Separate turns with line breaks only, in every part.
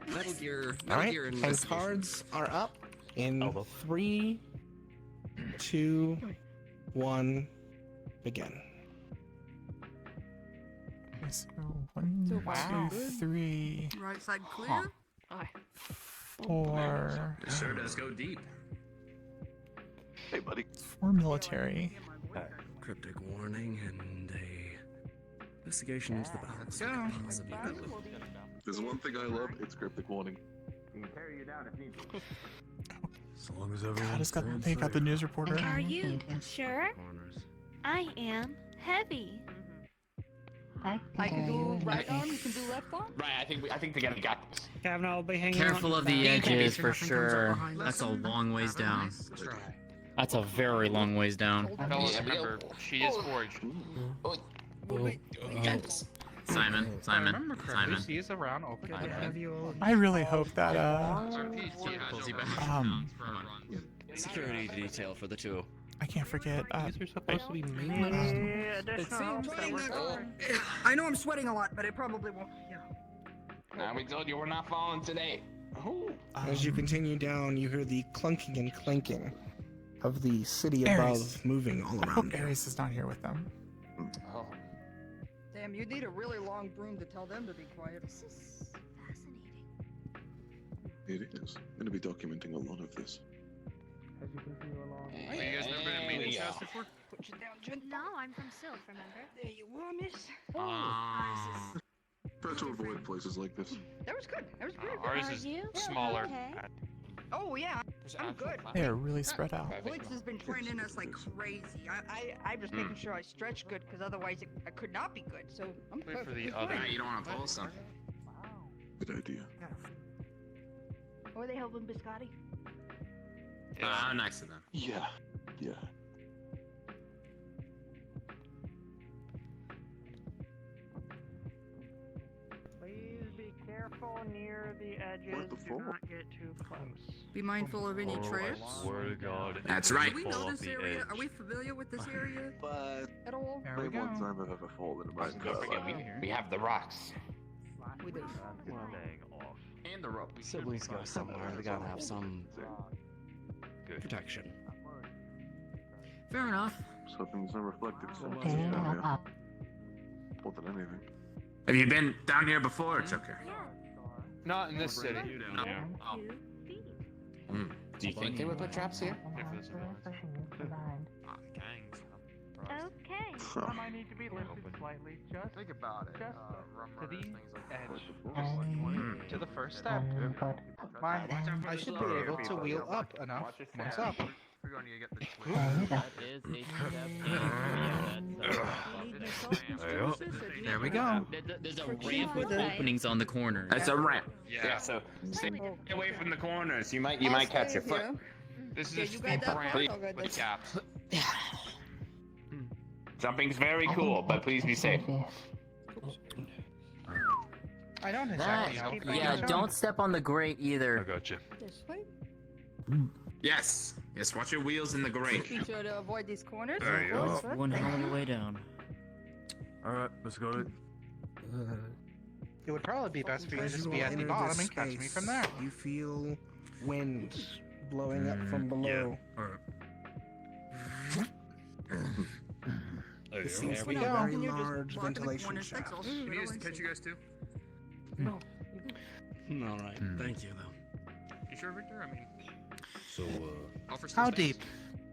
Metal Gear.
All right,
Gear
and cards are up in 3, 2, 1, begin.
Okay, so 1,
Wow.
2, 3,
Right side clear.
4.
It sure does go deep.
Hey, buddy.
4 military.
Cryptic warning and a investigation into the balance. Possibly good.
There's one thing I love, it's cryptic warning.
As long as
God, it's got, they got the news reporter.
Are you sure? I am heavy.
I can do right arm. You can do left arm.
Right, I think together we got this.
Kavanaugh will be hanging
Careful
on
of the
back.
edges for sure. That's a long ways down. That's a very long ways down.
Fellas, remember, she is forged.
Simon.
Lucy is around. Open.
I really hope that
Security detail for the two.
I can't forget.
These are supposed to be
I know I'm sweating a lot, but it probably won't. Yeah.
Now we told you we're not falling today.
As you continue down, you hear the clunking and clanking of the city
Ares.
above moving all
I
around
hope
you.
Ares is not here with them.
Oh.
Damn, you need a really long broom to tell them to be quiet.
This is fascinating.
It is. I'm gonna be documenting a lot of this.
Have you guys never been in maintenance house before?
Put you down, Jen.
No, I'm from Sylph, remember?
There you are, miss.
Try to avoid places like this.
That was good. That was pretty good.
Ours
Are
is
you?
smaller.
Okay.
Oh yeah, I'm good.
They are really spread out.
Blitz has been training us like crazy. I'm just making sure I stretch good, because otherwise I could not be good. So I'm
Wait for
perfectly
the other.
fine.
You don't want to pull something.
Good idea.
Were they helping Biscotti?
Next to them.
Yeah.
Please be careful near the edges.
What the
Do
fuck?
not get too close.
Be mindful of any traps.
Swear to God.
That's
if
right.
you
Do we
fall
know
off
this
the
area?
edge.
Are we familiar with this area
But
at all?
There we
only one
go.
time I've ever fallen in my
Don't
entire
forget,
life.
we have the rocks.
We do.
Dang off.
And the rope.
Siblings go somewhere. They gotta have some
Good.
protection. Fair enough.
So hoping there's no reflectives. More than anything.
Have you been down here before? It's okay.
Not in this city.
No.
Oh.
Do you think they would put traps here?
Okay.
I might need to be lifted slightly. Just
Think about it.
Just
To the edge.
Mm.
To the first step.
Mine. I should be able to wheel up enough once up.
We're going to get the
There we go. There's a ramp with openings on the corners. That's a ramp.
Yeah, so stay
away from the corners. You might
I'll
catch
stay
your foot.
here.
this
Yeah,
is
you
a
got that
ramp
part? I'll go
with
this.
gaps.
Jumping's very cool, but please be safe.
I don't exactly know.
Yeah, don't step on the grate
I
either.
got you.
This way.
Yes, watch your wheels in the grate.
Be sure to avoid these corners.
There you go.
One hell of a way down.
Alright, let's go.
It would probably be best for you to
As
just
you
be
all
at the
enter
bottom
this
and catch me
space,
from there.
You feel wind blowing up from below. It seems
There
to
we
be
go.
a very
Can you just
large
block in the
ventilation
corners?
shaft.
That's all.
We need to catch you guys too.
All right. Thank you, though.
You sure, Victor? I mean,
So,
offer some
How
space.
deep?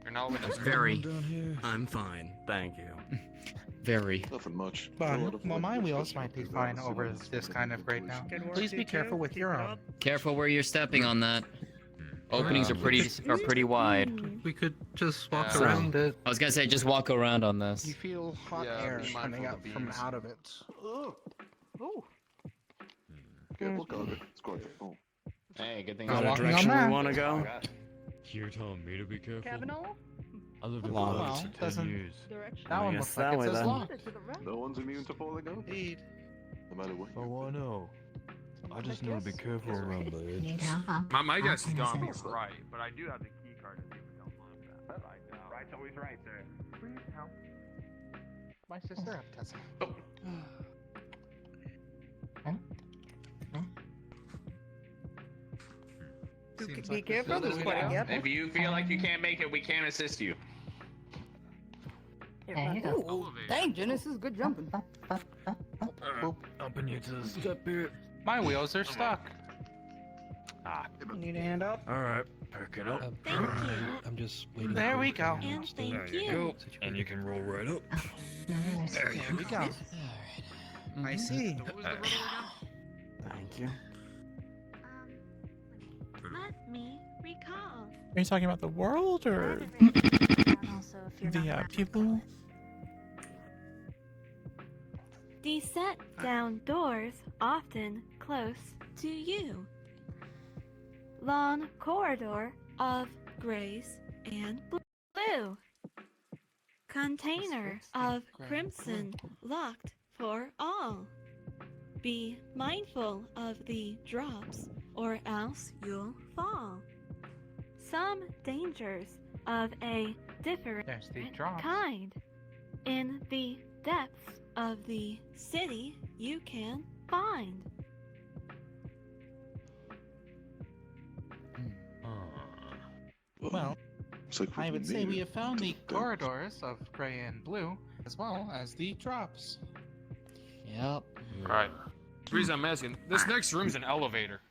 You're not with us.
Very,
Down here. I'm fine. Thank you.
very.
Nothing much.
Well, my wheels might be fine over this kind of grade now. Please be careful with your own.
Careful where you're stepping on that. Openings are pretty wide.
We could just walk
Yeah.
around it.
I was gonna say just walk around on
You
this.
feel hot
Yeah,
air
be mindful
coming
of
up
the
from
beams.
out of it.
Careful, Carter. It's quite oh.
Hey, good thing
Is that a
walking
direction
on
we
that.
want to go?
you're telling me to be careful?
Kavanaugh?
I lived in
Well,
Florida for 10
doesn't-
years.
Direction.
That one
guess
looks
that
like
way
it says
then.
lock.
To the right.
No one's immune to falling out,
Indeed.
no matter what.
Oh, I know. I just know to be careful around the edge.
My guess is gonna be right, but I do have the key card if you don't mind that. Right's always right, sir.
Please help. My sister up, Tessa. Seems
be
like
careful,
this
there's quite a gap.
If you feel like you can't make it, we can assist you.
Ooh, dang, Genesis is good jumping.
Upping you to the step here.
My wheels are stuck.
Need a hand up?
Alright, perk it up.
Thank you.
I'm just waiting.
There we go.
And thank you.
Go. And you can roll right up.
There we go.
I see.
Thank you.
Let me recall.
Are you talking about the world or
Also, if you're
the
not
people?
The set down doors often close to you. Long corridor of grays and blue. Container of crimson locked for all. Be mindful of the drops or else you'll fall. Some dangers of a different
There's the drops.
kind. In the depths of the city you can find.
Well,
Looks like
I
what
would say
need
we have found the
to-
corridors of gray and blue, as well as the drops.
Yep.
Right. The reason I'm asking, this next room's an elevator.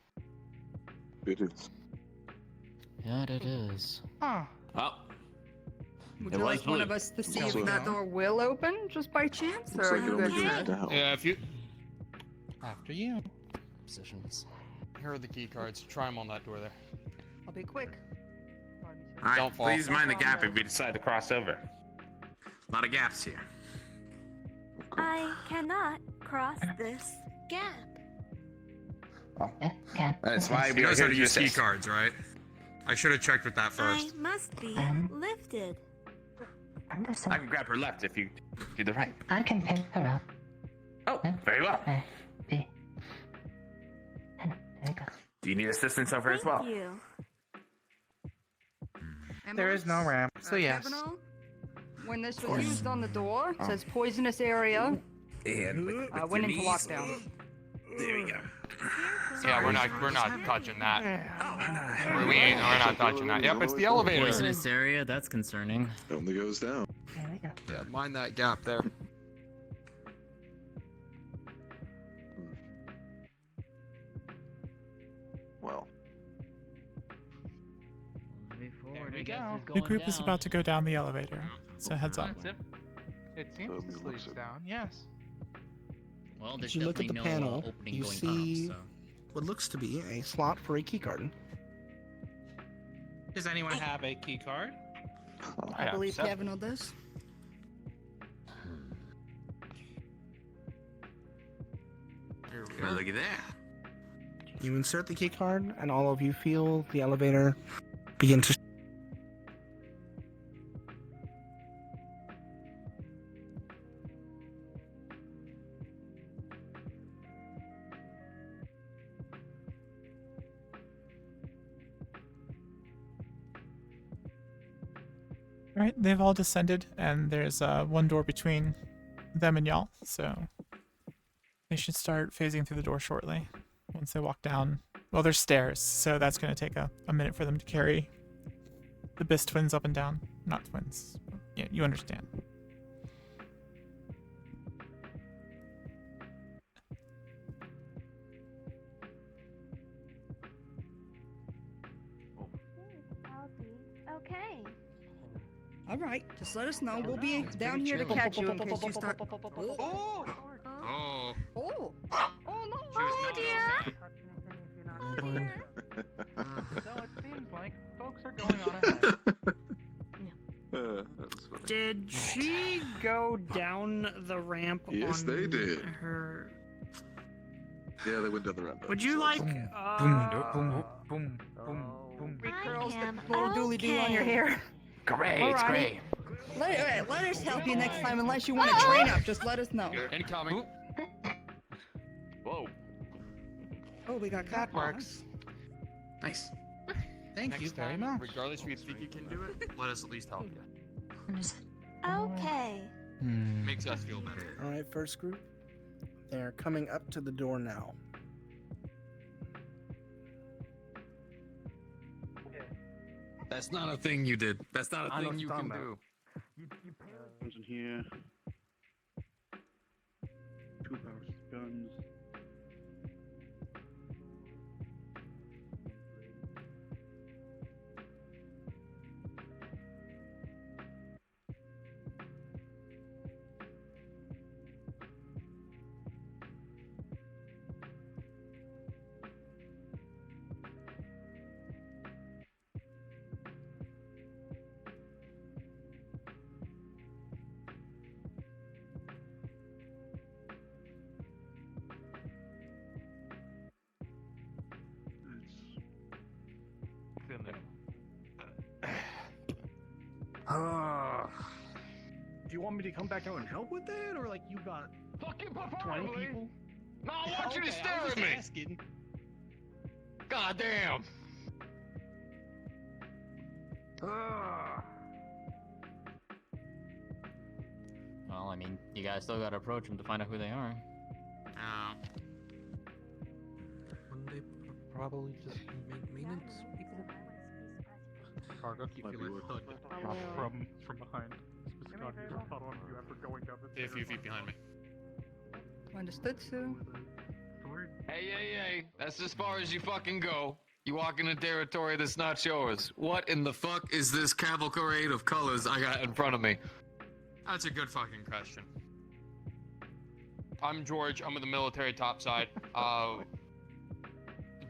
It is.
Yeah, it is.
Huh.
Well,
Would
It
you
was
like one
blue.
of us to see
Also-
if that door will open, just by chance?
Looks
Or
like
are
it
you
only
good?
goes down.
Yeah, if you...
After you.
Positions.
Here are the key cards. Try them on that door there.
I'll be quick.
alright,
Don't fall.
please mind the gap if we decide to cross over. A lot of gaps here.
I cannot cross this gap.
That's why
You
we are
guys
here
how to
to
use key
assist.
cards, right? I should have checked with that
I
first.
must be lifted.
I can grab her left if you do the right.
I can pick her up.
Oh, very well.
There you go.
Do you need assistance over as well?
Thank you.
There is no ramp, so yes.
Kavanaugh, when this was used on the door, it says poisonous area.
And
Went into lockdown.
There we go.
Yeah, we're not touching that. We're not touching that. Yep, it's the elevator.
Poisonous area, that's concerning.
It only goes down.
There we go.
Yeah, mind that gap there.
Well,
There we go.
The group is about to go down the elevator, so heads up.
It seems this leads down, yes.
Well,
If
there's
you look at
definitely
the
no
panel,
opening
you
going
see
up, so.
what looks to be a slot for a keycard.
Does anyone have a key card?
I believe Kavanaugh does.
Here we
Well,
go.
look at that.
You insert the keycard, and all of you feel the elevator begin to.
Alright, they've all descended, and there's one door between them and y'all, so they should start phasing through the door shortly. Once they walk down, well, there's stairs, so that's going to take a minute for them to carry the Biss twins up and down. Not twins. Yeah, you understand.
I'll be okay.
All right, just let us know. We'll be down here to catch you in case you start.
Oh.
Oh! Oh no!
Oh dear!
So it seems like folks are going on ahead.
that was funny.
Did she go down the ramp
Yes,
on
they did.
her?
Yeah, they went down the ramp.
Would you like?
Boom, boom, boom.
Three
I
curls
am
that little dooley do on your
okay.
hair.
Great,
All
it's
right.
great.
Let us help you next time, unless you want to train up. Just let us know.
Incoming. Whoa.
Oh, we got
That
cop
works.
Nice.
Thank
Next
you very
time,
much.
regardless if you think you can do it, let us at least help you.
Okay.
Makes us feel better.
All right, first group. They're coming up to the door now.
That's not a thing you did. That's not a thing you can do.
Guns in here. 2 power guns.
Do you want me to come back out and help with that, or like you got
fucking
20 people?
No, I want you to
Okay,
stare
I was
at
just
me.
asking.
God damn.
Well, I mean, you guys still gotta approach them to find out who they are.
Wouldn't they probably just make maintenance people?
Cargo, you feel a thud from behind.
A few feet behind me.
Understood, Sue.
Hey, that's as far as you fucking go. You walk into territory that's not yours. What in the fuck is this cavalcade of colors I got in front of me?
That's a good fucking question.
I'm George. I'm in the military topside. Door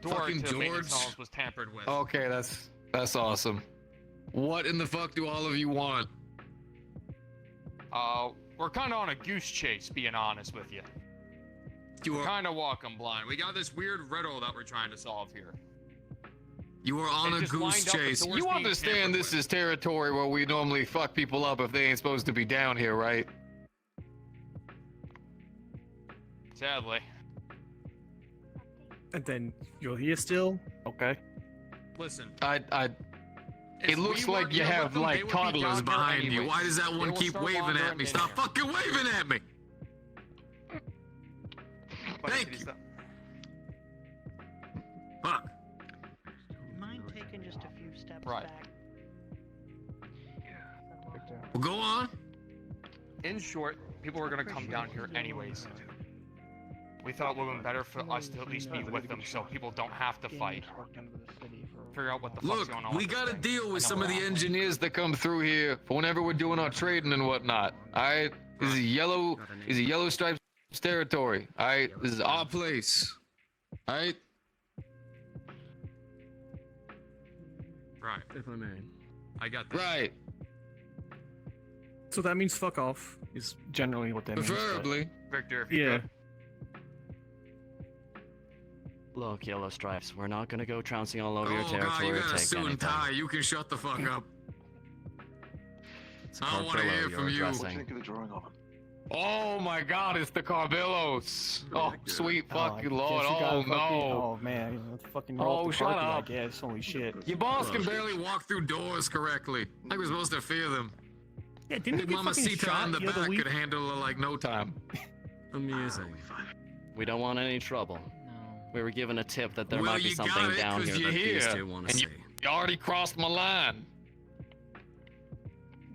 Fucking
to maintenance
George?
halls was tampered with.
Okay, that's awesome. What in the fuck do all of you want?
We're kind of on a goose chase, being honest with you.
You
We're
are
kind of walking blind. We got this weird riddle that we're trying to solve here.
you are on
It
a
just
goose
lined up with
chase.
doors
You
being
understand
tampered
this is territory where we normally fuck people up if they ain't supposed to be down here, right?
Sadly.
And then you're here still?
Okay.
Listen.
It looks like you have like toddlers behind you. Why does that one keep waving at me? Stop fucking waving at me! Thank you. Fuck.
Mind taking just a few steps
Right.
back?
Well, go on.
In short, people were gonna come down here anyways. We thought it would have been better for us to at least be with them so people don't have to fight. Figure out what the fuck's
Look,
going on.
we
with
gotta
this thing.
deal with
I
some
know
of the
we're out.
engineers that come through here for whenever we're doing our trading and whatnot. Alright? This is yellow stripes territory. Alright? This is our place. Alright?
Right, if I may. I got that.
Right.
So that means fuck off, is generally what that means.
Preferably.
Victor, if you
Yeah.
could.
Look, Yellow Stripes, we're not gonna go trouncing all over your
Oh
territory
god, you
or
got a
take
suit
anything.
and tie. You can shut the fuck up.
It's a
I don't want to
Carpillo
hear
you're
from you.
addressing.
Think of the drawing of him.
Oh my god, it's the Carbillos. Oh, sweet fucking
I
lord.
guess you
Oh
gotta fucking-
no.
Oh man, that's fucking
Oh,
roll the
shut
carpet, I
up.
guess. Holy shit.
Your boss can barely walk through doors correctly. Like we're supposed to fear them.
Yeah, didn't you
Big
get
Mama
fucking
Sita
shot
on the
the other
back
week?
could handle it like no time.
Amazing.
We don't want any trouble. We were given a tip that there
Well,
might be
you
something
got it,
down
'cause
here
you're
that
here.
these
two wanna
And you already crossed my line.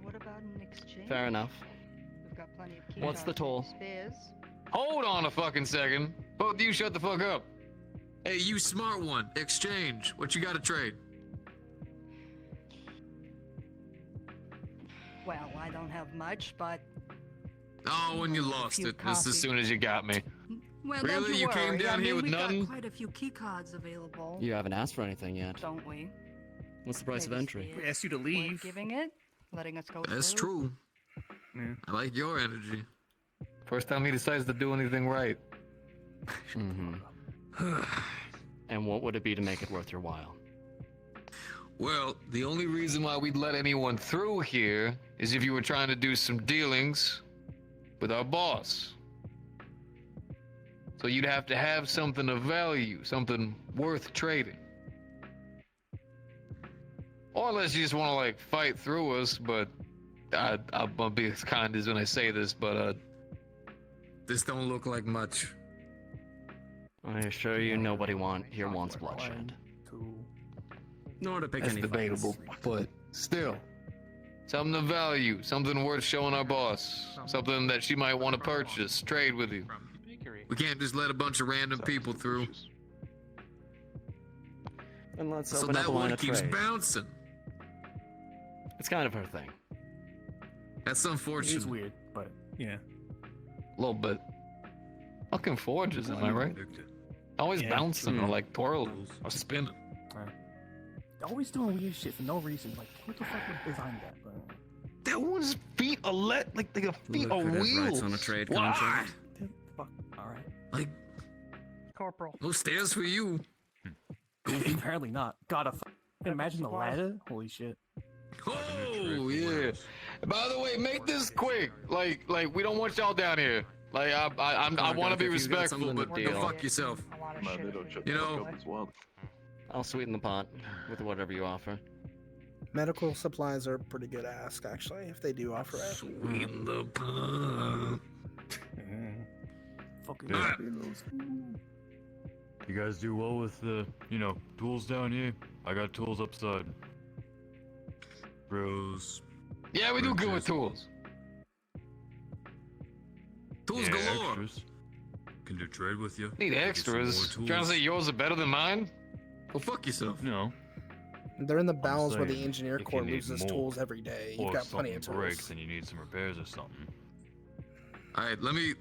What about an exchange?
Fair enough.
We've got plenty of key
What's the
cards
toll?
and spares.
Hold on a fucking second. Both of you shut the fuck up. Hey, you smart one. Exchange. What you got to trade?
Well, I don't have much, but
Oh, when you lost
few
it. Just as
coffee.
soon as you got me.
well,
Really?
don't
You
worry.
came down
I
here
mean,
with
we
nothing?
got quite a few key cards available.
You haven't asked for anything yet.
Don't we?
What's the price of
Maybe
entry?
spares
We asked you to
worth
leave.
Giving it, letting us go
That's
through.
true. I like your energy. First time he decides to do anything right.
Mm-hmm. And what would it be to make it worth your while?
Well, the only reason why we'd let anyone through here is if you were trying to do some dealings with our boss. So you'd have to have something of value, something worth trading. Or unless you just want to like fight through us, but I'll be as kind as when I say this, but this don't look like much.
I assure you, nobody here wants bloodshed.
Nor to pick
That's
any
debatable,
fights.
but still. Something of value, something worth showing our boss, something that she might want to purchase, trade with you.
We can't just let a bunch of random people through.
And let's
So
open up
that
a line
one
of
keeps
trade.
bouncing.
It's kind of her thing.
That's unfortunate.
It's weird, but yeah.
A little bit. Fucking forges, am I right? Always
Yeah.
bouncing or like twirling or spinning.
Always doing weird shit for no reason. Like, what the fuck would design that? But...
That one's feet are like the feet
Look
are
could have
wheels.
rights on a trade
Why?
contract.
Fuck. All right.
Like,
Corporal.
no stairs for you.
Apparently not. God, imagine the ladder. Holy shit.
Oh yeah. By the way, make this quick. Like we don't want y'all down here. Like I want to be respectful, but go fuck yourself. You know.
I'll sweeten the pot with whatever you offer.
Medical supplies are pretty good ask, actually, if they do offer it.
Sweeten the pot.
Fucking
Yeah. You guys do well with the, tools down here. I got tools upside. Bros.
Yeah, we do good with tools.
Tools
Yeah,
galore.
extras. Can do trade with you.
Need
Get you
extras.
some more
Trying to say
tools.
yours are better than mine?
Go fuck yourself.
No.
They're in the bowels where the
saying,
engineer
if you
corps
need
loses
more,
tools every day. You've
or
got plenty of
something breaks
tools.
and you need some repairs or something.
Alright, let me.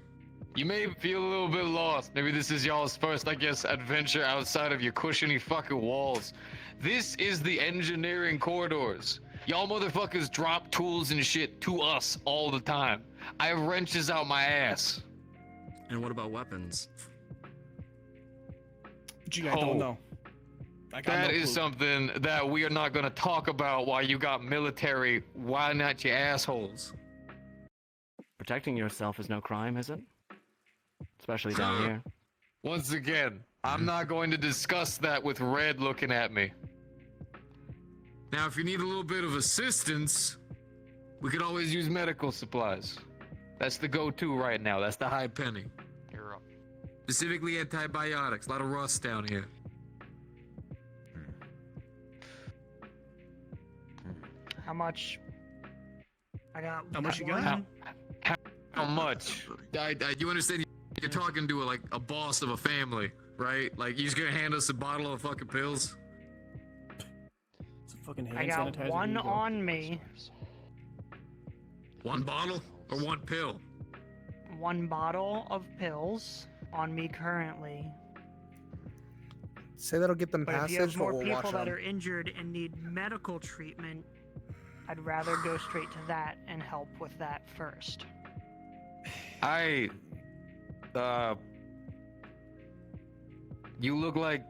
You may feel a little bit lost. Maybe this is y'all's first, adventure outside of your cushiony fucking walls. This is the engineering corridors. Y'all motherfuckers drop tools and shit to us all the time. I have wrenches out my ass.
And what about weapons?
Gee, I don't know. I got
That
no
is
clue.
something that we are not gonna talk about while you got military. Why not you assholes?
Protecting yourself is no crime, is it? Especially down here.
Once again, I'm not going to discuss that with Red looking at me.
Now, if you need a little bit of assistance,
We could always use medical supplies. That's the go-to right now. That's the high penny.
you're up.
Specifically antibiotics. A lot of rust down here.
How much? I got.
How much you got?
one.
How much?
You understand? You're talking to a boss of a family, right? Like, you're just gonna hand us a bottle of fucking pills?
It's a fucking hand
I got
sanitizer.
one
Here you go.
on me.
One bottle or one pill?
One bottle of pills on me currently.
Say that'll get them
But if you have
passage, but
more
we'll
people
watch
that
them.
are injured and need medical treatment, I'd rather go straight to that and help with that first.
You look like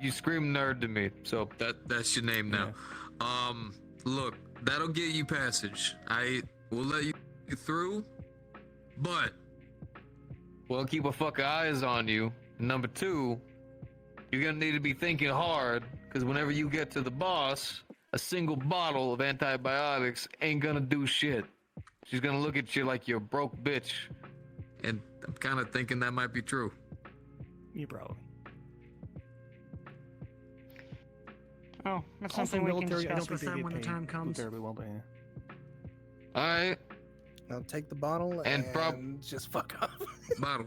you scream nerd to me, so
That's your name now. Look, that'll get you passage. I will let you through, but
we'll keep a fucking eyes on you. And number two, you're gonna need to be thinking hard, because whenever you get to the boss, a single bottle of antibiotics ain't gonna do shit. She's gonna look at you like you're a broke bitch.
and I'm kind of thinking that might be true.
You probably.
Oh, that's
Also,
something we can
military, I
discuss
don't
with
think they
them
get
when the
paid
time comes.
terribly well, but yeah.
Alright,
Now take the bottle
And
and just fuck off.
Bottle.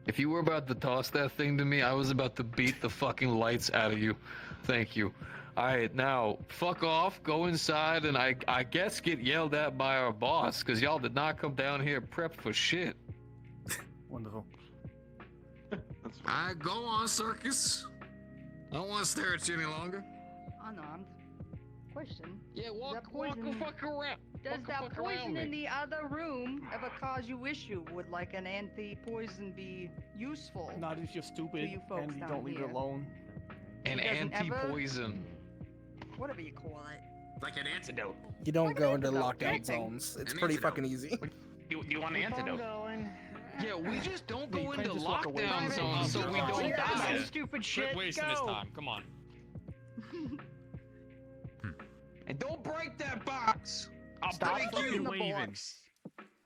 if you were about to toss that thing to me, I was about to beat the fucking lights out of you. Thank you. Alright, now, fuck off, go inside, and I guess get yelled at by our boss, because y'all did not come down here prepped for shit.
Wonderful.
I go on, Circus. I don't want to stare at you any longer.
Unarmed. Question.
Yeah,
walk
the fuck around.
Does
Walk the
that
fuck around
poison
me.
in the other room ever cause you issue? Would like an anti-poison be useful?
Not if you're stupid
you folks
and you
down
don't leave
here.
it alone.
An
It doesn't ever-
anti-poison.
Whatever you call it.
Like an antidote.
You don't go into
antidote,
lockdown
anything.
zones. It's
An
pretty
antidote.
fucking easy.
Do you want an
Keep on
antidote?
going.
Yeah, we just don't
Yeah, you
go
can't
into
just walk away
lockdown
from
zones
it.
so we
Oh,
don't
you're doing
die.
some stupid shit.
Quit wasting his
Go.
time. Come on.
And don't break that box.
I'll
Stop
break
fucking
you.
waving.
Box.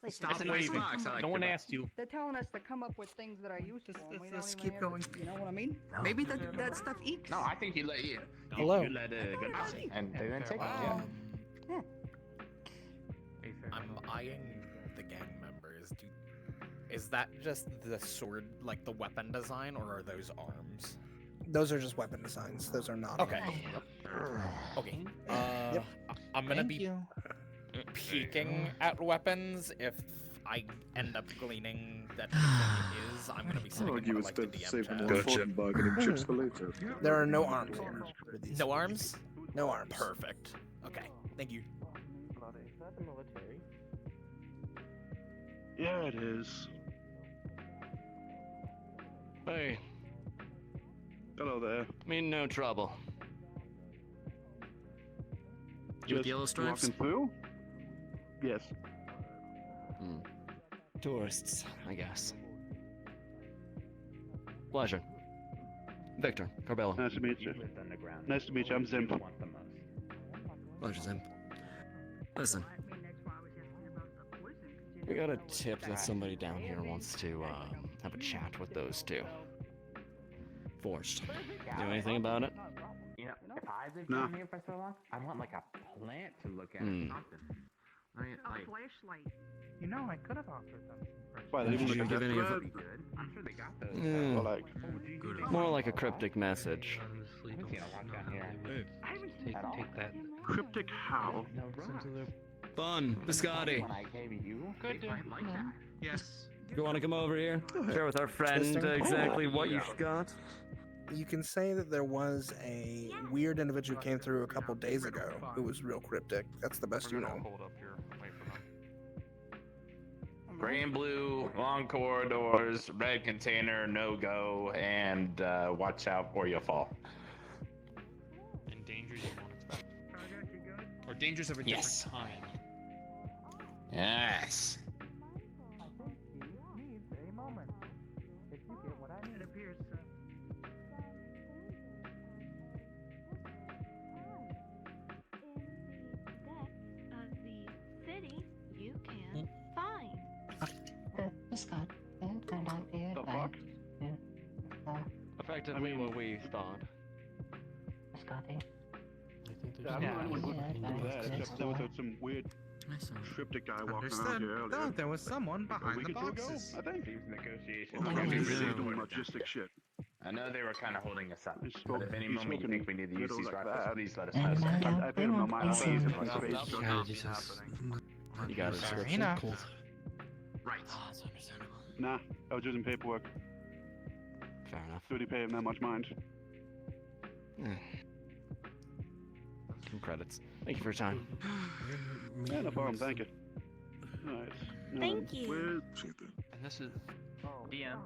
Listen,
Stop
they're
waving.
telling us to
No one asked you.
They're telling us to come up with things that are useful. And we
let's
don't
keep
even
going.
You know what I mean? Maybe that stuff eats.
No, I think you let you.
Hello.
You let it go down, and they didn't take it. Yeah.
I'm eyeing the gang members. Is that just the sword, like the weapon design, or are those arms?
Those are just weapon designs. Those are not.
Okay. Okay. I'm gonna be peeking at weapons. If I end up gleaning that anything is, I'm gonna be sitting in
Argue
front of,
it's
like the
better to
DM
save
chat.
more and bargaining chips for later.
There are no arms here. for these.
No arms?
No arms.
Perfect. Okay. Thank you.
Is that the military?
Yeah, it is.
Hey,
Hello there.
mean no trouble.
You with
Just
yellow stripes?
walking through? Yes.
Tourists, I guess. Pleasure. Victor, Carbella.
Nice to meet you. Nice to meet you. I'm Zimp.
Pleasure, Zim. Listen. We got a tip that somebody down here wants to have a chat with those two. Forged. Do anything about it?
You know, if I've lived
No.
down here for so long, I want like a plant to look at or something. I mean, like,
flashlight.
You know, I could have offered them.
Why, they even
Did
look
you
at
give
that
any of
thread?
it?
I'm sure they got those.
Yeah.
Or like,
More like a cryptic message.
I haven't seen a lot down here.
I haven't seen
At all.
that. Cryptic how?
No rocks.
Fun. Biscotti.
When I gave you,
Good.
they might like that.
Yes.
You want to come over here? Share with our friend
Testing.
exactly what you've got?
You can say that there was a weird individual who came through a couple days ago who was real cryptic. That's the best you know.
Hold up here. Wait for them.
Gray and blue, long corridors, red container, no go, and watch out or you'll fall.
And dangers you won't expect. Or dangers of a
Yes.
different kind.
Yes.
I think he needs a moment. If you get what I mean. It appears so.
Of the city, you can find.
Scott, turned out here.
The fuck?
Effectively what we thought.
Scotty.
Yeah, I don't know anyone who would do that, except there was some weird cryptic guy walking around
Understood.
here earlier.
Thought there was someone
Like a
behind
week
the
or two ago,
boxes.
I think.
These negotiations.
Well,
are
maybe
getting
really
really
doing
important.
logistic shit.
I know they were kind of holding us up.
He
But
spoke-
if any
he
moment you
spoke
think
in
we need to use
riddles
these
like
rifles,
that.
please let us know. sir.
I paid him on my
Please.
fees and my space.
Yeah,
so
Jesus.
nothing's happening.
You got it.
Fair
Description?
enough.
Cool.
Right.
That's understandable.
Nah, I was using paperwork.
Fair enough.
Didn't pay him that much mind.
Some credits. Thank you for your time.
Yeah, no problem. Thank you. Alright.
Thank you.
Where?
And this is
DM.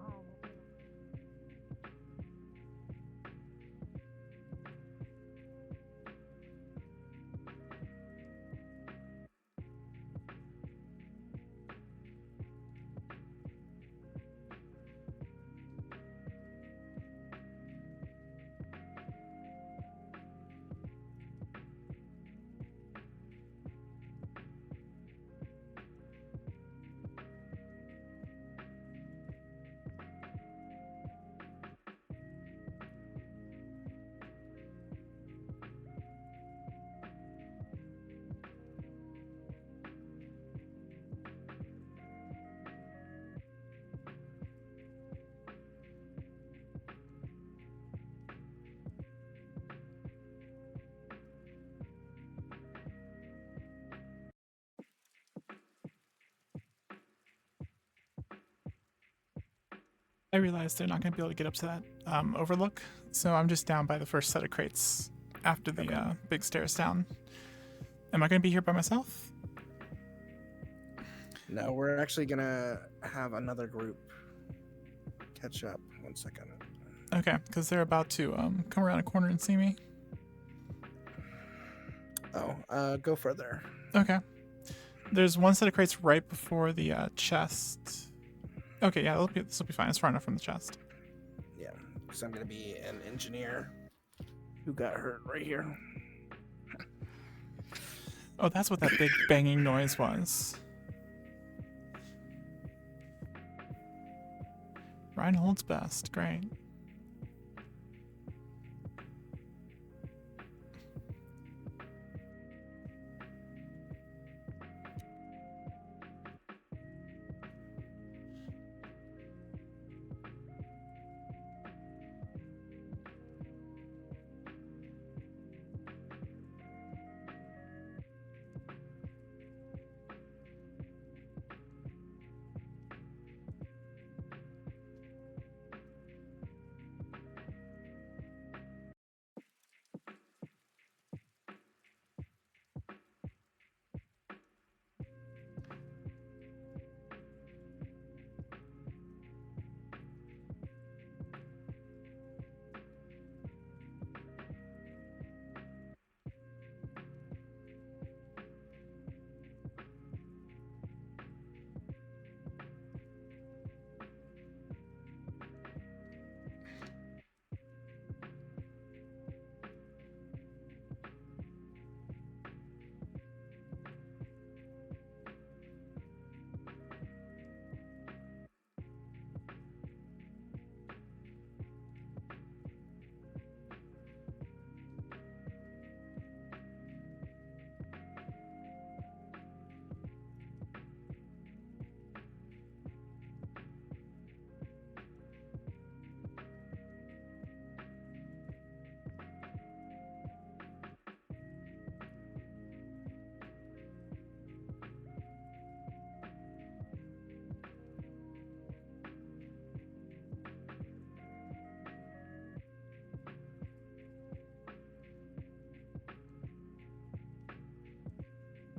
I realize they're not going to be able to get up to that overlook, so I'm just down by the first set of crates after the big stairs down. Am I going to be here by myself?
No, we're actually gonna have another group catch up. 1 second.
Okay, because they're about to come around a corner and see me.
Oh, go further.
Okay. There's one set of crates right before the chest. Okay, yeah, this will be fine. It's far enough from the chest.
Yeah, because I'm gonna be an engineer who got hurt right here.
Oh, that's what that big banging noise was. Reinhold's best. Great.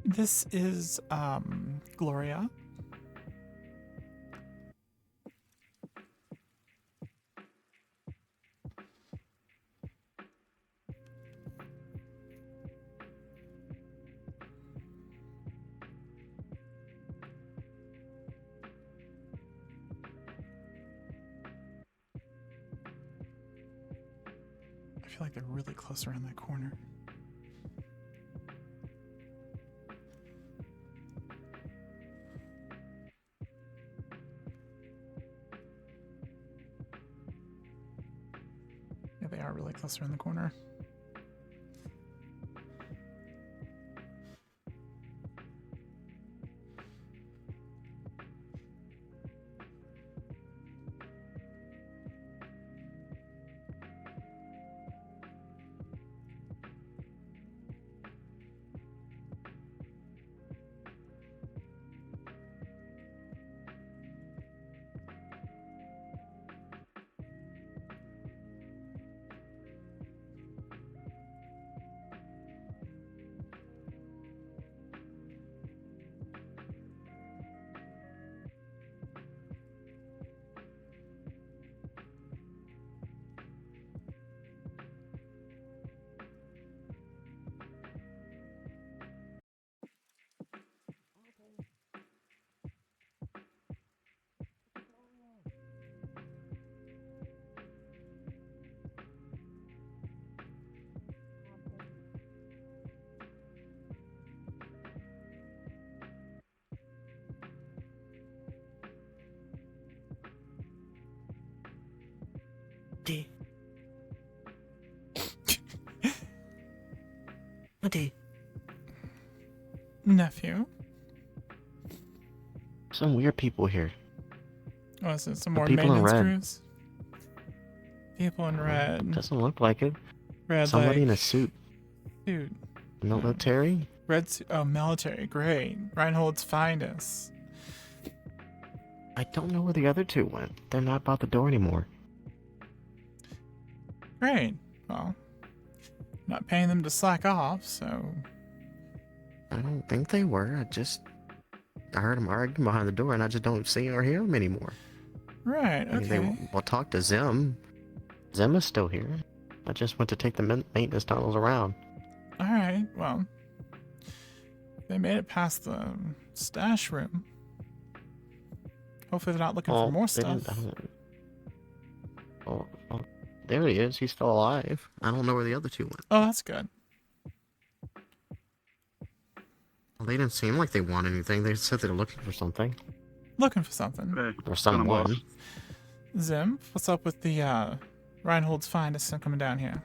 This is Gloria. I feel like they're really close around that corner. Yeah, they are really close around the corner.
Auntie.
Nephew.
Some weird people here.
Oh, is it some
The
more
people in
maintenance
red.
crews? People in red.
Doesn't look like it.
Red,
Somebody
like,
in a suit.
Dude.
Military?
Red suit. Oh, military. Great. Reinhold's finest.
I don't know where the other two went. They're not by the door anymore.
Great. Well, not paying them to slack off, so.
I don't think they were. I heard them arguing behind the door, and I just don't see or hear them anymore.
Right,
I mean,
okay.
we'll talk to Zim. Zim is still here. I just went to take the maintenance tunnels around.
Alright, well. They made it past the stash room. Hopefully they're not looking for more stuff.
Oh, there he is. He's still alive. I don't know where the other two went.
Oh, that's good.
Well, they didn't seem like they want anything. They said they're looking for something.
Looking for something.
Or someone.
Zim, what's up with the Reinhold's finest coming down here?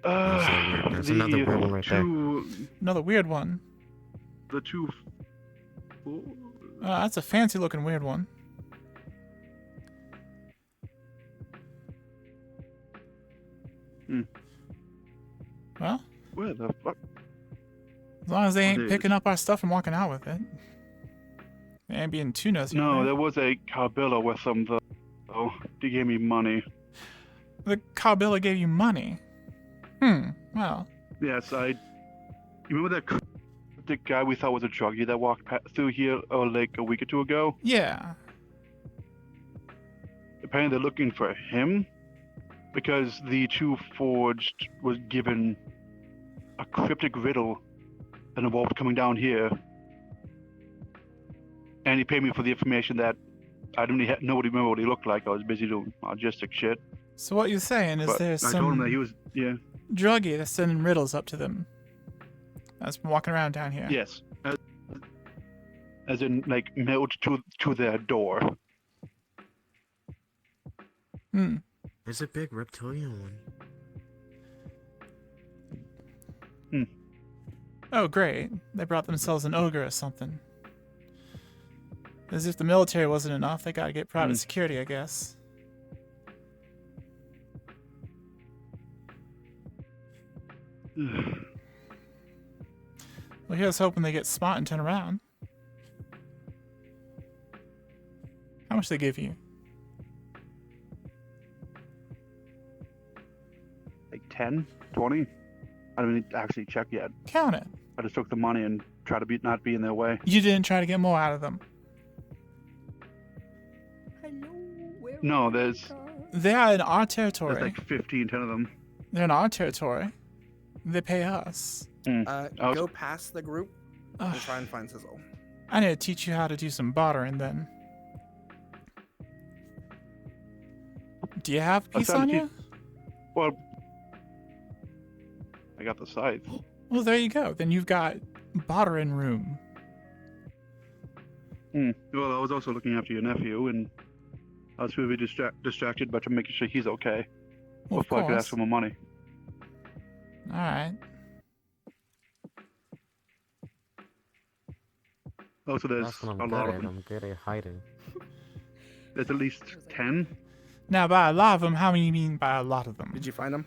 There's another weird one right there.
Another weird one.
The two.
That's a fancy looking weird one. Well,
where the fuck?
As long as they ain't picking up our stuff and walking out with it. They ain't being too nosy.
No,
right?
there was a Carbilla with them though. They gave me money.
The Carbilla gave you money? Well.
Yes, you remember that cryptic guy we thought was a druggie that walked through here like a week or two ago?
Yeah.
Apparently they're looking for him because the two forged was given a cryptic riddle and involved coming down here. And he paid me for the information that I didn't really remember what he looked like. I was busy doing logistic shit.
So what you're saying is there's
I told him that he was,
druggie that's sending riddles up to them. That's been walking around down here.
Yes. As in, like, mailed to their door.
There's a big reptilian one.
Oh, great. They brought themselves an ogre or something. As if the military wasn't enough, they gotta get private security, I guess. Well, here's hoping they get smart and turn around. How much they give you?
Like 10, 20? I didn't actually check yet.
Count it.
I just took the money and tried to not be in their way.
You didn't try to get more out of them.
No, there's...
They are in our territory.
There's like 15, 10 of them.
They're in our territory. They pay us.
Go past the group and try and find Sizzle.
I need to teach you how to do some bartering then. Do you have peace on you?
Well, I got the scythe.
Well, there you go. Then you've got bartering room.
Well, I was also looking after your nephew, and I was really distracted by making sure he's okay.
Well,
before I could ask
course.
for more money.
Alright.
Also, there's
That's what
a
I'm
lot
good
of
at.
them.
I'm good at hiding.
There's at least 10.
Now, by a lot of them, how many you mean by a lot of them?
Did you find them?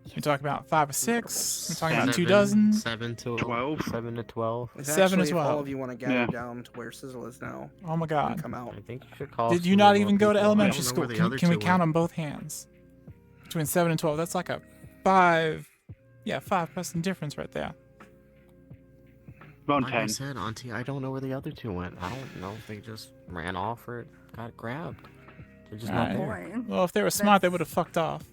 You're talking about 5 or 6? You're talking about 2
7
dozen?
7 to
12.
7 to 12.
It's
7 to
actually, if
12.
all of you want to gather down to where Sizzle is now.
Oh my god.
and come out.
I think you should call.
Did you
some
not
more
even go to
people.
elementary
I don't know
school?
where the
Can
other
we
two
count
went.
on both hands? Between 7 and 12, that's like a 5... Yeah, 5-person difference right there.
Around
Like
10.
I said, Auntie, I don't know where the other two went. I don't know if they just ran off or got grabbed. They're just not
Alright.
there.
Well, if they were smart, they would have fucked off.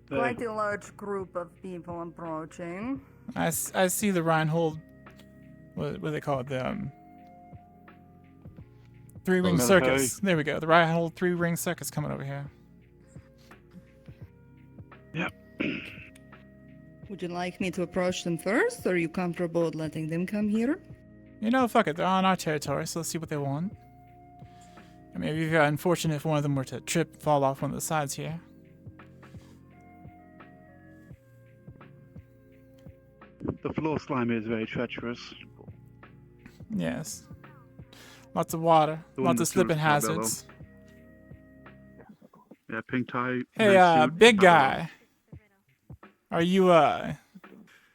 Quite a large group of people approaching.
I see the Reinhold... What do they call it? The, three-ring
Military.
circus. There we go. The Reinhold three-ring circus coming over here.
Yep.
Would you like me to approach them first, or are you comfortable letting them come here?
You know, fuck it. They're on our territory, so let's see what they want. I mean, it'd be unfortunate if one of them were to trip and fall off one of the sides here.
The floor slime is very treacherous.
Yes. Lots of water.
The one
Lots of
that's doing
slipping
Small Bellow.
hazards.
Yeah, pink tie.
Hey,
nice suit,
big
Bellow.
guy. Are you,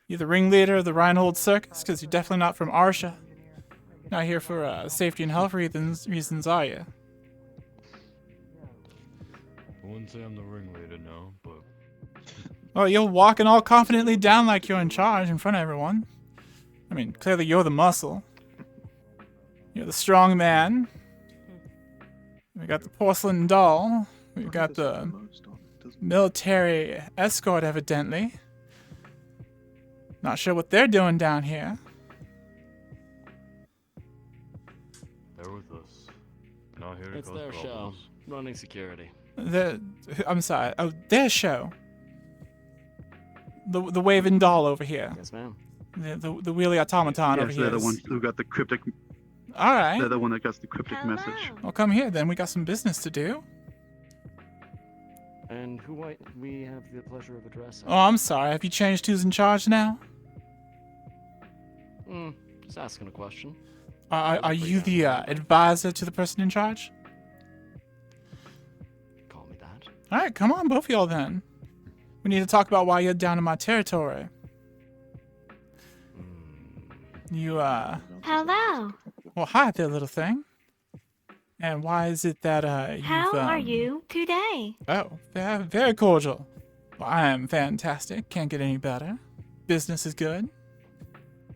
you the ringleader of the Reinhold Circus? Because you're definitely not from Arsha. Not here for, safety and health reasons, are you?
I wouldn't say I'm the ringleader, no, but
Well, you're walking all confidently down like you're in charge in front of everyone. I mean, clearly you're the muscle. You're the strong man. We got the porcelain doll. We got the military escort, evidently. Not sure what they're doing down here.
they're with us. Not here to
It's
cause
their show.
problems.
Running security.
I'm sorry. Oh, their show. The waving doll over here.
Yes, ma'am.
The wheelie automaton over
Yes,
here.
they're the
is-
ones who got the cryptic
All right.
They're the one that gets the cryptic message.
Well, come here then. We got some business to do.
And who might we have the pleasure of addressing?
Oh, I'm sorry. Have you changed who's in charge now?
Just asking a question.
Are you the advisor to the person in charge?
Call me that.
All right, come on, both of y'all then. We need to talk about why you're down in my territory. You,
Hello.
Well, hi there, little thing. And why is it that, you've,
How are you today?
Oh, very, very cordial. Well, I am fantastic. Can't get any better. Business is good.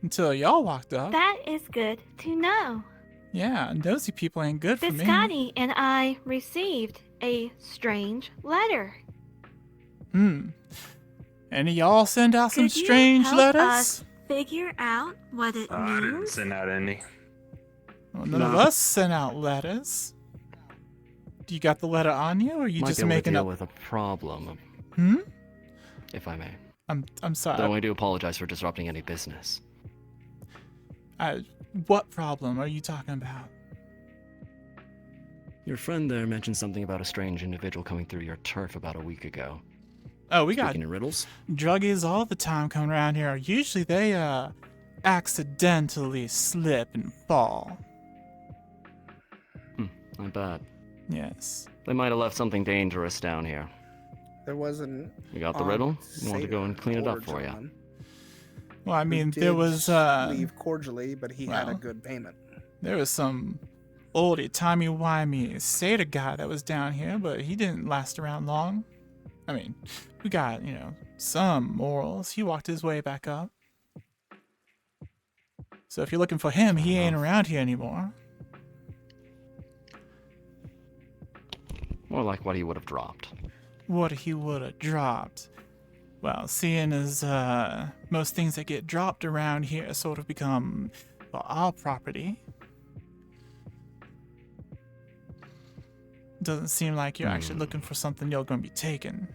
Until y'all walked up.
That is good to know.
Yeah, nosy people ain't good for me.
Biscotti and I received a strange letter.
Any of y'all send out some
Could
strange
you help
letters?
us figure out what it means?
I didn't send out any.
Well, none of us sent out letters. Do you got the letter on you, or are you
Might
just
be able to
making
deal
up?
with a problem. If I may.
I'm sorry.
Though I do apologize for disrupting any business.
What problem are you talking about?
Your friend there mentioned something about a strange individual coming through your turf about a week ago.
Oh, we got
Speaking in riddles?
druggies all the time coming around here. Usually they accidentally slip and fall.
I bet.
Yes.
They might have left something dangerous down here.
There wasn't.
You got the riddle? You want to go and clean it up for you?
Well, I mean,
He
there
did
was
leave cordially, but he had a
well,
good payment.
there was some oldie timey-wimey Seder guy that was down here, but he didn't last around long. I mean, we got, some morals. He walked his way back up. So if you're looking for him, he ain't around here anymore.
More like what he would have dropped.
What he would have dropped. Well, seeing as most things that get dropped around here sort of become our property, doesn't seem like you're actually looking for something you're going to be taking.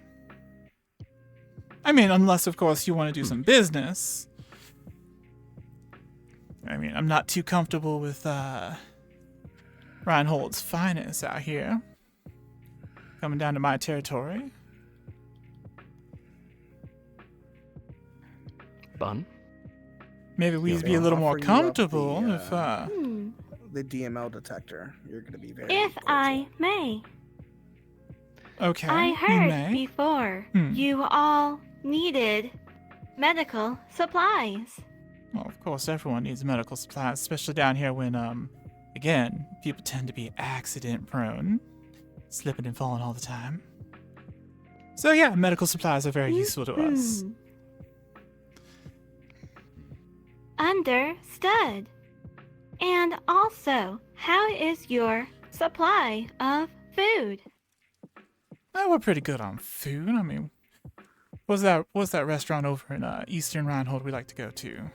I mean, unless, of course, you want to do some business. I mean, I'm not too comfortable with Reinhold's finest out here. Coming down to my territory.
Bun?
Maybe we'd be a little more comfortable if,
The DML detector. You're going to be very.
If I may.
Okay,
I
you
heard
may.
before you all needed medical supplies.
Well, of course, everyone needs medical supplies, especially down here when, again, people tend to be accident prone, slipping and falling all the time. So yeah, medical supplies are very useful to us.
Understood. And also, how is your supply of food?
Oh, we're pretty good on food. I mean, what's that restaurant over in Eastern Reinhold we like to go to?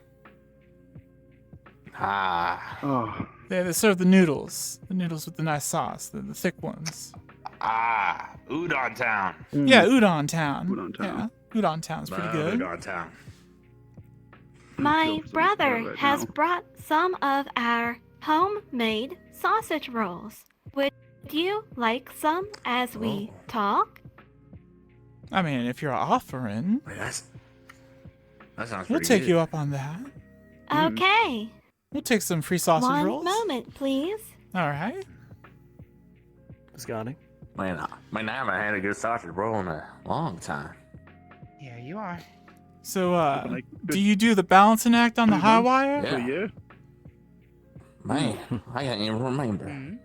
They serve the noodles with the nice sauce, the thick ones.
Udon Town.
Yeah, Udon Town. Yeah, Udon Town's pretty good.
Udon Town.
My brother has brought some of our homemade sausage rolls. Would you like some as we talk?
I mean, if you're offering,
that sounds
we'll
pretty
take
good.
you up on that.
Okay.
We'll take some free sausage
One
rolls.
moment, please.
All right.
Scotty?
Man, I haven't had a good sausage roll in a long time.
Yeah, you are.
So, do you do the balancing act on the high wire?
Yeah. Man, I can't even remember.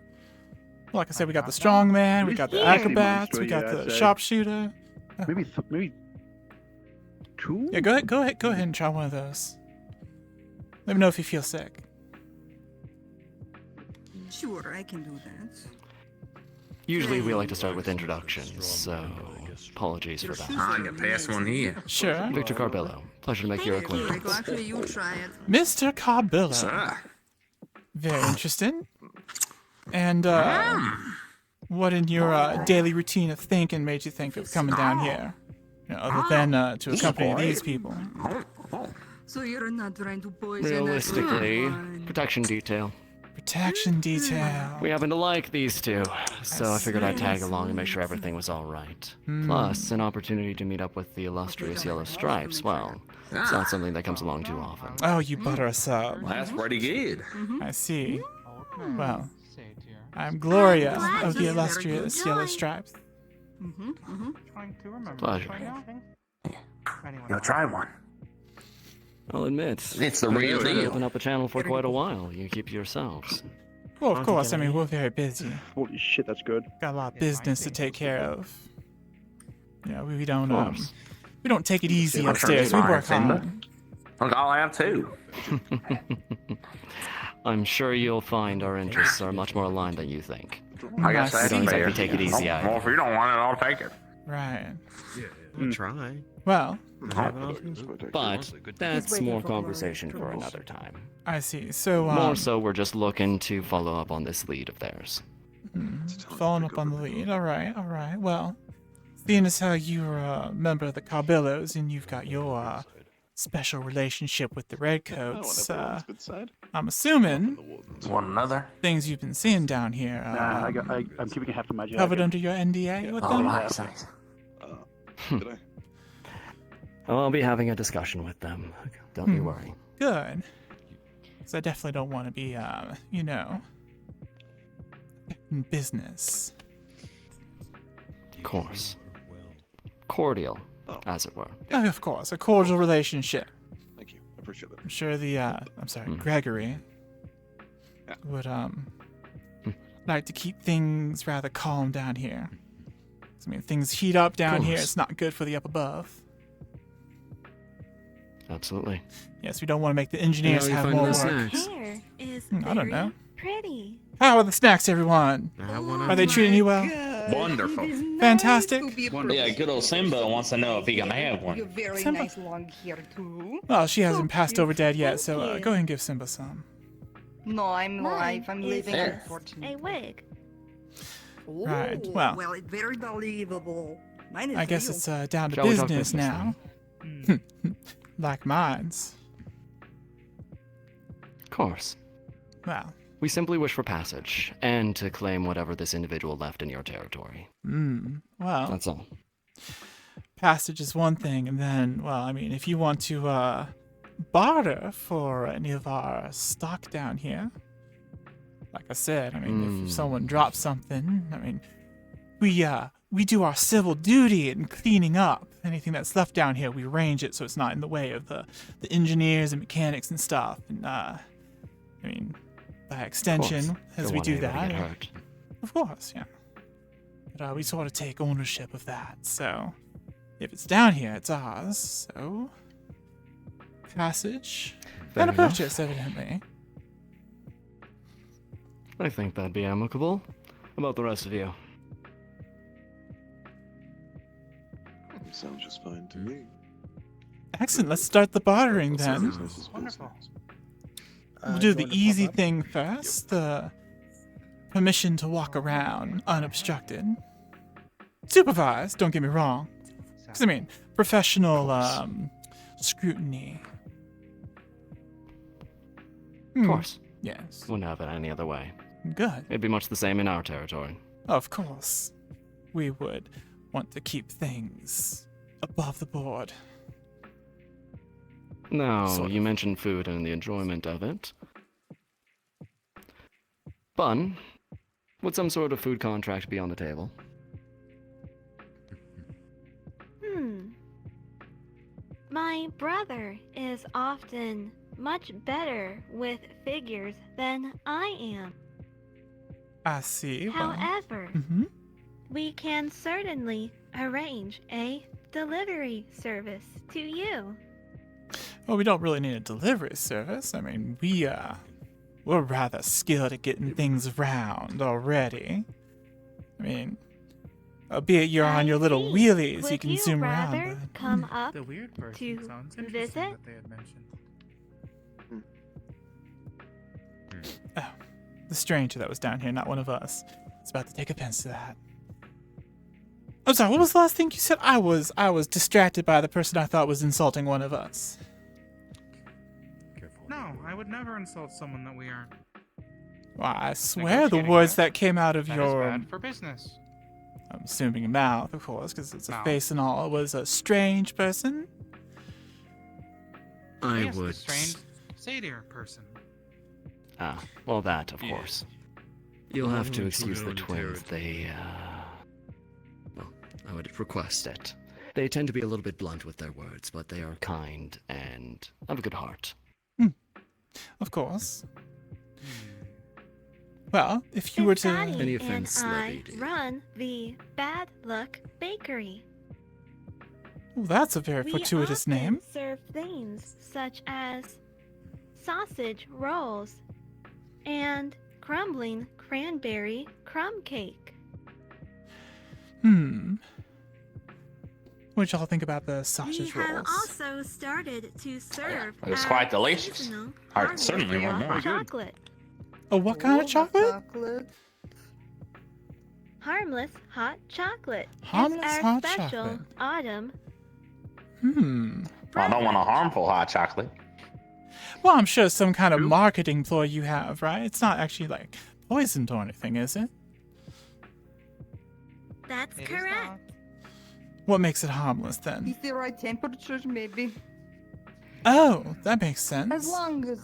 Like I said, we got the strong man, we got the acrobats, we got the sharpshooter.
Maybe 2?
Yeah, go ahead and try one of those. Let me know if you feel sick.
Sure, I can do that.
Usually we like to start with introductions, so apologies for that.
I can pass one here.
Sure.
Victor Carbillo, pleasure to make your acquaintance.
Actually, you try it.
Mr. Carbillo.
Sir.
Very interesting. And what in your daily routine of thinking made you think of coming down here? Other than to accompany these people.
So you're not trying to poison us?
Realistically, protection detail.
Protection detail.
We happen to like these two, so I figured I'd tag along and make sure everything was alright. Plus, an opportunity to meet up with the illustrious Yellow Stripes. Well, it's not something that comes along too often.
Oh, you butter us up.
Well, that's pretty good.
I see. Well, I'm Gloria of the illustrious Yellow Stripes.
Trying to remember.
Pleasure.
You'll try one.
I'll admit,
It's the
I've
real
been trying to
deal.
open up a channel for quite a while. You keep to yourselves.
Well, of course. I mean, we're very busy.
Holy shit, that's good.
Got a lot of business to take care of. Yeah, we don't
Of course.
we don't take it easy
I'm sure
upstairs.
you
We work
find
hard.
Simba. Look, I'll have two.
I'm sure you'll find our interests are much more aligned than you think.
I guess
I
that's
see.
don't
fair.
exactly take it easy
Oh,
either.
well, if you don't want it, I'll take it.
Right.
Try.
Well,
But that's more conversation for another time.
I see. So,
More so, we're just looking to follow up on this lead of theirs.
following up on the lead. All right. Well, seeing as how you're a member of the Carbillos and you've got your special relationship with the Redcoats, I'm assuming
One another.
things you've been seeing down here
I'm keeping it half to my jacket.
covered under your NDA with
Oh,
them.
nice.
Did I?
I'll be having a discussion with them. Don't you worry.
Good. Because I definitely don't want to be, in business.
Of course. Cordial, as it were.
Oh, of course, a cordial relationship.
Thank you. I appreciate that.
I'm sure Gregory would, like to keep things rather calm down here. 'Cause, I mean, things heat up down here.
course.
It's not good for the up above.
Absolutely.
Yes, we don't want to make the engineers
you
have
find
more
the
work.
snacks?
Hair is
I don't know.
very pretty.
How are the snacks, everyone? Are they treating you well?
Wonderful.
Fantastic.
Yeah, good old Simba wants to know if he can have
You're
one.
very
Simba.
nice long hair too.
Well, she hasn't passed over dead yet,
Thank
so
you.
go ahead and give Simba some.
No, I'm
Mine
alive. I'm
is
living,
There.
just
unfortunately.
a wig.
Right,
Ooh,
well.
it's very believable. Mine is
I guess
real.
it's down to
Shall we talk
business
business
now. Like mines.
Of course.
Well,
We simply wish for passage, and to claim whatever this individual left in your territory.
well,
That's all.
passage is one thing, and then, well, I mean, if you want to barter for any of our stock down here, like I said, I mean, if someone drops something, I mean, we do our civil duty in cleaning up anything that's left down here. We arrange it so it's not in the way of the engineers and mechanics and stuff. And I mean, by extension, as
Don't
we
want
do
anybody to
that,
get hurt.
of course, yeah. But we sort of take ownership of that. So if it's down here, it's ours. So passage
Fair
and a
enough.
purchase, evidently.
I think that'd be amicable. How about the rest of you?
Sounds just fine to me.
Excellent. Let's start the bartering then.
Wonderful.
We'll do the easy thing first. The permission to walk around unobstructed. Supervised, don't get me wrong. 'Cause, I mean, professional scrutiny.
Of course.
Yes.
Wouldn't have it any other way.
Good.
It'd be much the same in our territory.
Of course. We would want to keep things above the board.
Now,
Sort
you mentioned food and the enjoyment of it. Bun, would some sort of food contract be on the table?
My brother is often much better with figures than I am.
I see. Well,
However,
mhm.
we can certainly arrange a delivery service to you.
Well, we don't really need a delivery service. I mean, we're rather skilled at getting things around already. I mean, albeit you're on your little wheelies, you
Would
can
you
zoom
rather
around. But
come up
The weird person
to
sounds interesting
visit?
that they had mentioned.
the stranger that was down here, not one of us, is about to take offense to that. I'm sorry. What was the last thing you said? I was distracted by the person I thought was insulting one of us.
No, I would never insult someone that we aren't.
Well, I swear the words that came out of
That is
your,
bad for business.
I'm assuming mouth, of course, because it's a
Mouth.
face and all, was a strange person.
I
Yes, the
would.
strange satyr person.
Ah, well, that, of course. You'll have to
Oh,
excuse the
good
twins. They, well, I would request it. They tend to be a little bit blunt with their words, but they are kind and have a good heart.
Of course. Well, if you were to...
Daddy
Any
and
offense,
I
lady.
run the Bad Luck Bakery.
Well, that's a very
We
fortuitous
often
name.
serve things such as sausage rolls and crumbling cranberry crumb cake.
What'd y'all think about the
We
sausage
have
rolls?
also started to serve
It was
our
quite delicious.
seasonal
I certainly want
hot
more.
chocolate.
Oh, what kind of chocolate?
Harmless hot chocolate.
Harmless
is our
hot
special
chocolate.
autumn.
I don't want a harmful hot chocolate.
Well, I'm sure some kind of marketing ploy you have, right? It's not actually, like, poisoned or anything, is it?
That's
It is
correct.
What makes it harmless, then?
It's the right temperature, maybe.
Oh, that makes sense.
As long as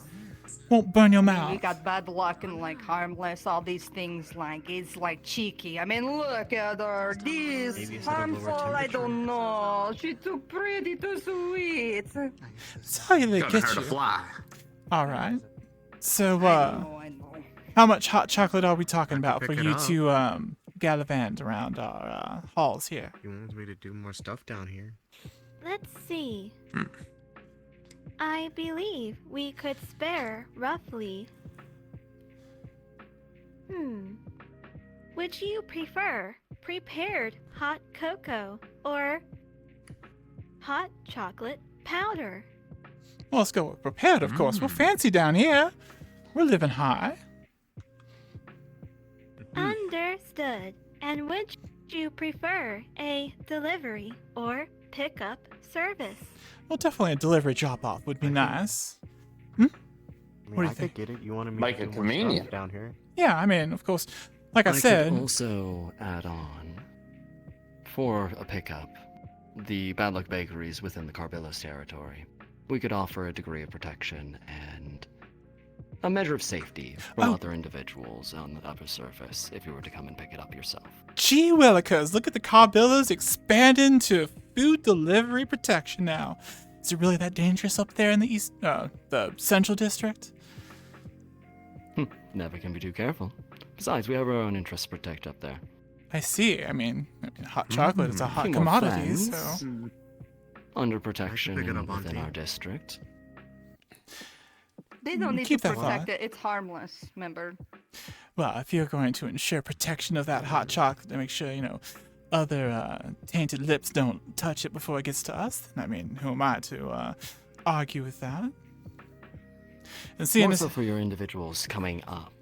Won't burn your
we
mouth.
got bad luck and like harmless, all these things like it's like cheeky. I mean, look at her. This
Maybe it's at a lower
harmful. I don't know. She's too pretty, too sweet.
That's how they
Gonna
get
hurt
you.
a fly.
Alright. So,
I know.
how much hot chocolate are we talking about for
pick it
you
up.
to, gallivant around our, halls here?
He wants me to do more stuff down here.
Let's see. I believe we could spare roughly. Would you prefer prepared hot cocoa or hot chocolate powder?
Well, let's go with prepared, of course. We're fancy down here. We're living high.
Understood. And would you prefer a delivery or pickup service?
Well, definitely a delivery drop-off would be nice.
I mean,
What do you
I
think?
could get it. You want to
Make
do
it
more
convenient.
stuff down here?
Yeah, I mean, of course, like I
I
said,
could also add on, for a pickup, the Bad Luck Bakeries within the Carbillos territory. We could offer a degree of protection and a measure of safety from other individuals on the upper surface if you were to come and pick it up yourself.
gee willikers, look at the Carbillos expanding to food delivery protection now. Is it really that dangerous up there in the the Central District?
Never can be too careful. Besides, we have our own interests to protect up there.
I see. I mean hot chocolate is a hot
Few more
commodity,
friends.
so...
Under protection
pick it up on
within
tape.
our district.
They don't need
Keep
to
that
protect
thought.
it. It's harmless. Remember.
Well, if you're going to ensure protection of that hot chocolate to make sure, other tainted lips don't touch it before it gets to us, then, I mean, who am I to argue with that? And seeing
More
as...
so for your individuals coming up,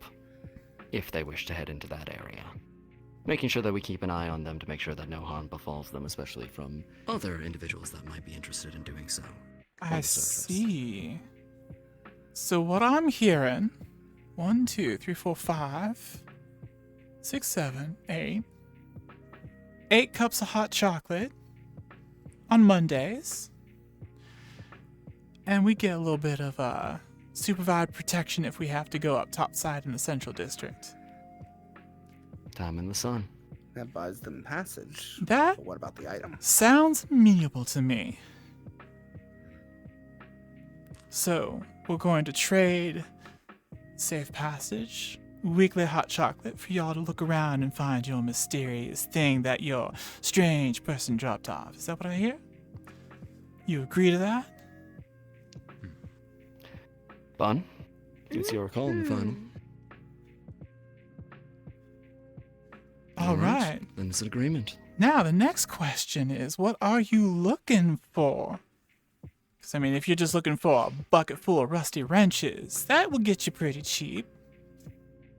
if they wish to head into that area. Making sure that we keep an eye on them to make sure that no harm befalls them, especially from other individuals that might be interested in doing so. on
I
the surface.
see. So what I'm hearing, 1, 2, 3, 4, 5, 6, 7, 8. 8 cups of hot chocolate on Mondays. And we get a little bit of supervised protection if we have to go up topside in the Central District.
Time in the sun.
That buys them passage.
That
But what about the item?
sounds amenable to me. So, we're going to trade safe passage, weekly hot chocolate for y'all to look around and find your mysterious thing that your strange person dropped off. Is that what I hear? You agree to that?
Fun? It's your call in the final.
All right.
Then it's an agreement.
Now, the next question is, what are you looking for? Because, I mean, if you're just looking for a bucket full of rusty wrenches, that will get you pretty cheap.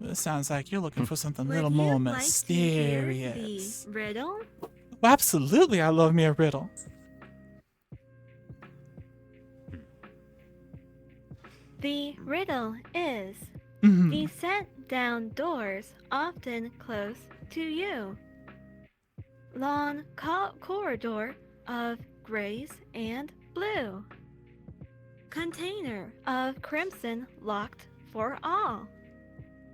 But it sounds like you're looking for something a little
Would
more
you like to hear
mysterious.
the riddle?
Well, absolutely, I love me a riddle.
The riddle is, The set down doors often close to you. Long corridor of grays and blue. Container of crimson locked for all.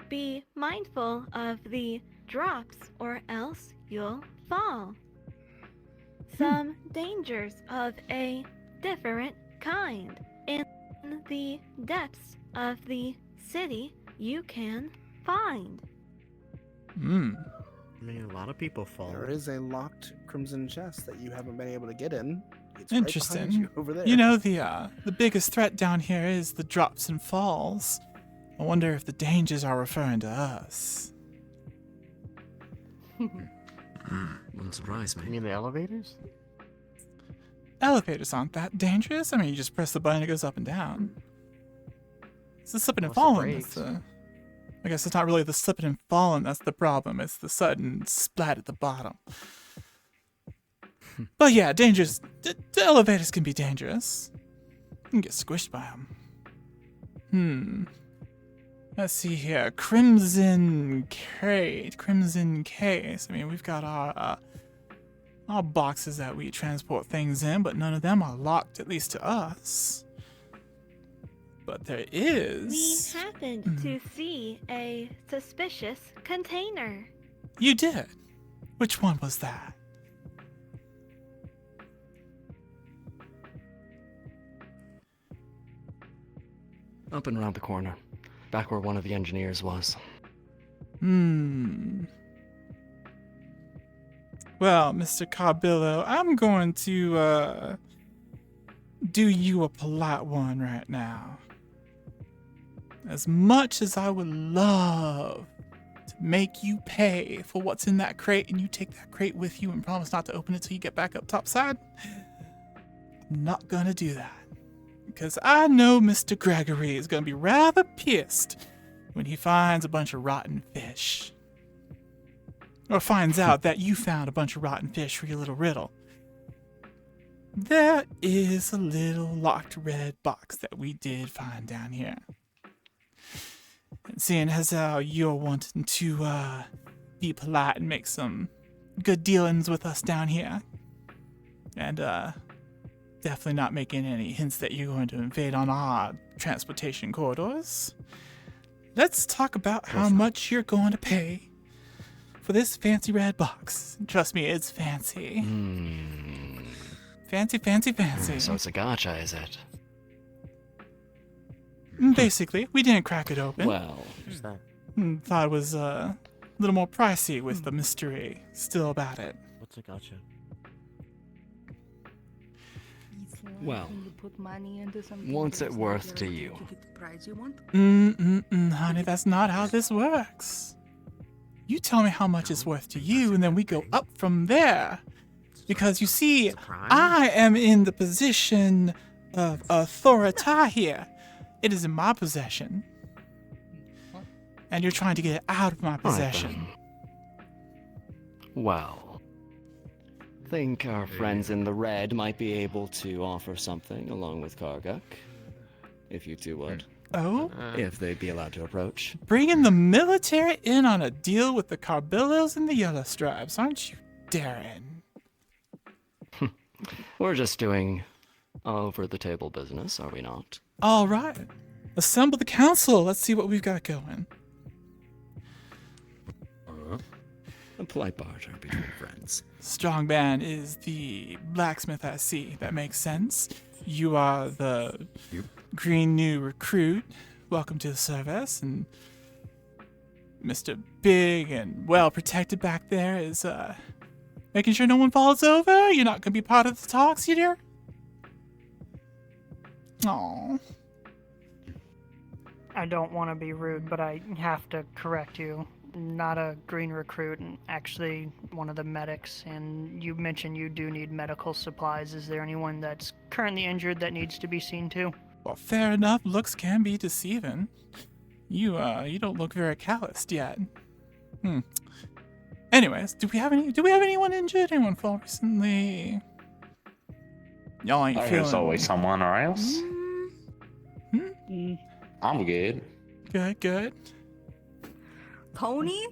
Be mindful of the drops or else you'll fall. Some dangers of a different kind. In the depths of the city you can find.
I mean, a lot of people fall.
There is a locked crimson chest that you haven't been able to get in. It's
Interesting.
Right behind you over there.
You know, the biggest threat down here is the drops and falls. I wonder if the dangers are referring to us.
Wouldn't surprise me.
You mean the elevators?
Elevators aren't that dangerous. I mean, you just press the button, it goes up and down. It's the slipping and
What's the
falling.
brakes?
I guess it's not really the slipping and falling that's the problem. It's the sudden splat at the bottom. But yeah, dangerous. The elevators can be dangerous. You can get squished by them. Let's see here. Crimson crate. Crimson case. I mean, we've got our boxes that we transport things in, but none of them are locked, at least to us. But there is...
We happened to see a suspicious container.
You did? Which one was that?
Up and around the corner. Back where one of the engineers was.
Well, Mr. Carbillo, I'm going to, do you a polite one right now. As much as I would love to make you pay for what's in that crate and you take that crate with you and promise not to open it till you get back up topside, I'm not gonna do that. Because I know Mr. Gregory is gonna be rather pissed when he finds a bunch of rotten fish. Or finds out that you found a bunch of rotten fish for your little riddle. There is a little locked red box that we did find down here. And seeing as how you're wanting to be polite and make some good dealings with us down here, and definitely not making any hints that you're going to invade on our transportation corridors, let's talk about how much you're going to pay for this fancy red box. Trust me, it's fancy. Fancy, fancy, fancy.
So it's a gotcha, is it?
Basically, we didn't crack it open.
Well,
Thought it was a little more pricey with the mystery still about it.
What's a gotcha?
Well,
Put money into something
what's it
that's
worth
not
to
guaranteed
you?
to get the prize you want.
Honey, that's not how this works. You tell me how much it's worth to you, and then we go up from there. Because you see, I am in the position of authority here. It is in my possession. And you're trying to get it out of my possession.
Well, think our friends in the red might be able to offer something along with Karguk. If you two would.
Oh?
If they'd be allowed to approach.
Bringing the military in on a deal with the Carbillos and the Yellow Stripes, aren't you daring?
We're just doing over-the-table business, are we not?
All right. Assemble the council. Let's see what we've got going.
A polite barter between friends.
Strongman is the blacksmith I see. That makes sense. You are the green new recruit. Welcome to the service. And Mr. Big and well protected back there is making sure no one falls over. You're not going to be part of the talks, you dear? Aww.
I don't want to be rude, but I have to correct you. Not a green recruit, and actually one of the medics. And you mentioned you do need medical supplies. Is there anyone that's currently injured that needs to be seen to?
Well, fair enough. Looks can be deceiving. You don't look very calloused yet. Anyways, do we have anyone injured? Anyone fall recently? Y'all ain't feeling.
There's always someone or else. I'm good.
Good, good.
Tony?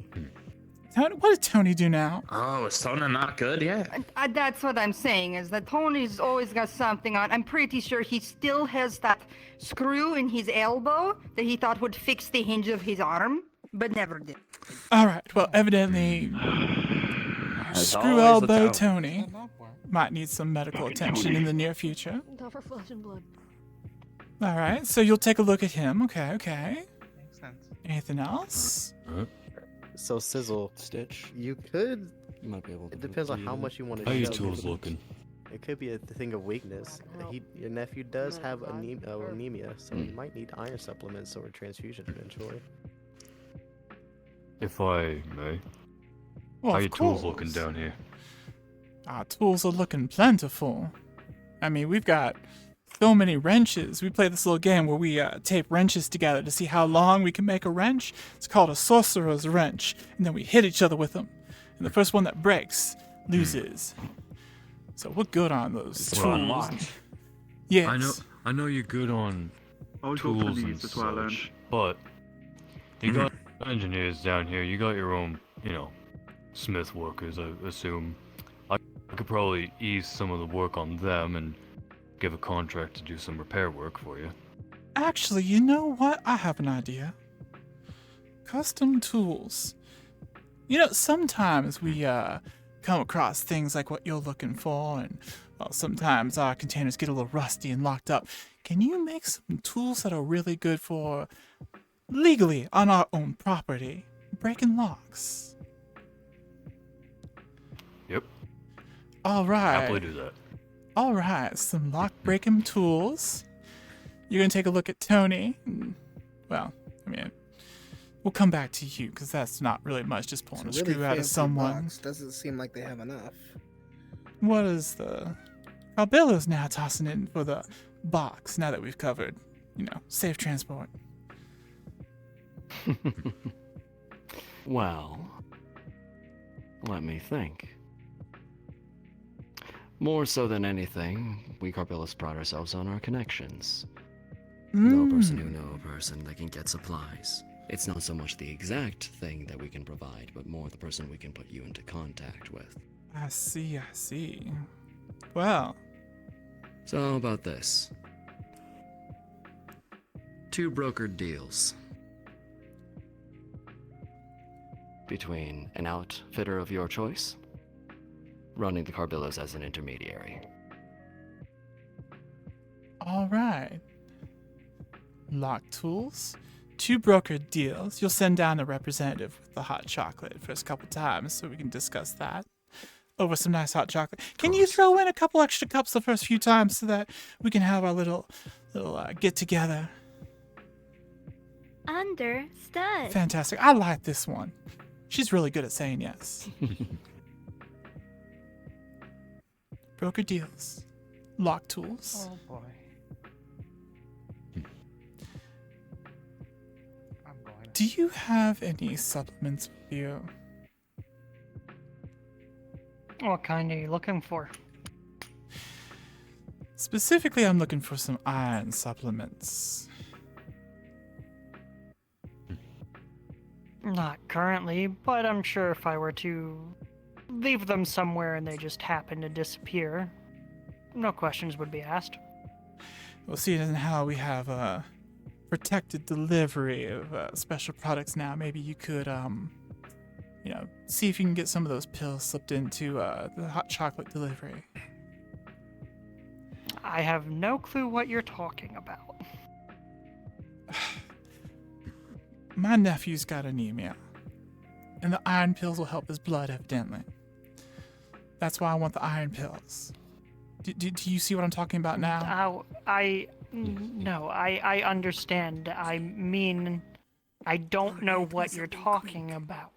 Tony, what did Tony do now?
Oh, is Tony not good yet?
That's what I'm saying, is that Tony's always got something on. I'm pretty sure he still has that screw in his elbow that he thought would fix the hinge of his arm, but never did.
All right. Well, evidently,
As
screw
always with
elbow
Tony.
Tony might need some medical attention in the near future.
Not for flesh and blood.
All right. So you'll take a look at him. Okay. Okay.
Makes sense.
Anything else?
So Sizzle,
Stitch.
you could.
You might be able to.
It depends on how much you want to.
How your tools looking?
It could be a thing of weakness. Your nephew does have anemia, so he might need iron supplements or transfusion eventually.
If I may.
Well,
How
of
your tools
course.
looking down here?
Our tools are looking plentiful. I mean, we've got so many wrenches. We play this little game where we tape wrenches together to see how long we can make a wrench. It's called a sorcerer's wrench. And then we hit each other with them. And the first one that breaks loses. So we're good on those
Well, I'm
tools.
not.
Yes.
I know you're good on
always go for
tools
these,
and
that's what I learned.
such, but you got engineers down here. You got your own, smith workers. I assume. I could probably ease some of the work on them and give a contract to do some repair work for you.
Actually, you know what? I have an idea. Custom tools. Sometimes we come across things like what you're looking for, and well, sometimes our containers get a little rusty and locked up. Can you make some tools that are really good for legally on our own property, breaking locks?
Yep.
All right.
Happily do that.
All right, some lock breaking tools. You're gonna take a look at Tony. Well, I mean, we'll come back to you because that's not really much. Just pulling
It's
a
a really
screw out of
fancy
someone.
box. Doesn't seem like they have enough.
What is the? Carbella's now tossing in for the box. Now that we've covered, safe transport.
Well, let me think. More so than anything, we Carbillas pride ourselves on our connections. No person who know a person that can get supplies. It's not so much the exact thing that we can provide, but more the person we can put you into contact with.
I see. I see. Well.
So how about this? 2 brokered deals. Between an outfitter of your choice, running the Carbillas as an intermediary.
All right. Lock tools. 2 brokered deals. You'll send down a representative with the hot chocolate first couple times so we can discuss that. Over some nice hot chocolate. Can you throw in a couple extra cups the first few times so that we can have our little get together?
Understood.
Fantastic. I like this one. She's really good at saying yes. Broker deals. Lock tools.
Oh boy.
Do you have any supplements with you?
What kind are you looking for?
Specifically, I'm looking for some iron supplements.
Not currently, but I'm sure if I were to leave them somewhere and they just happen to disappear, no questions would be asked.
Well, seeing as how we have a protected delivery of special products now, maybe you could, see if you can get some of those pills slipped into the hot chocolate delivery.
I have no clue what you're talking about.
My nephew's got anemia, and the iron pills will help his blood, evidently. That's why I want the iron pills. Do you see what I'm talking about now?
No, I understand. I mean, I don't know what you're talking about.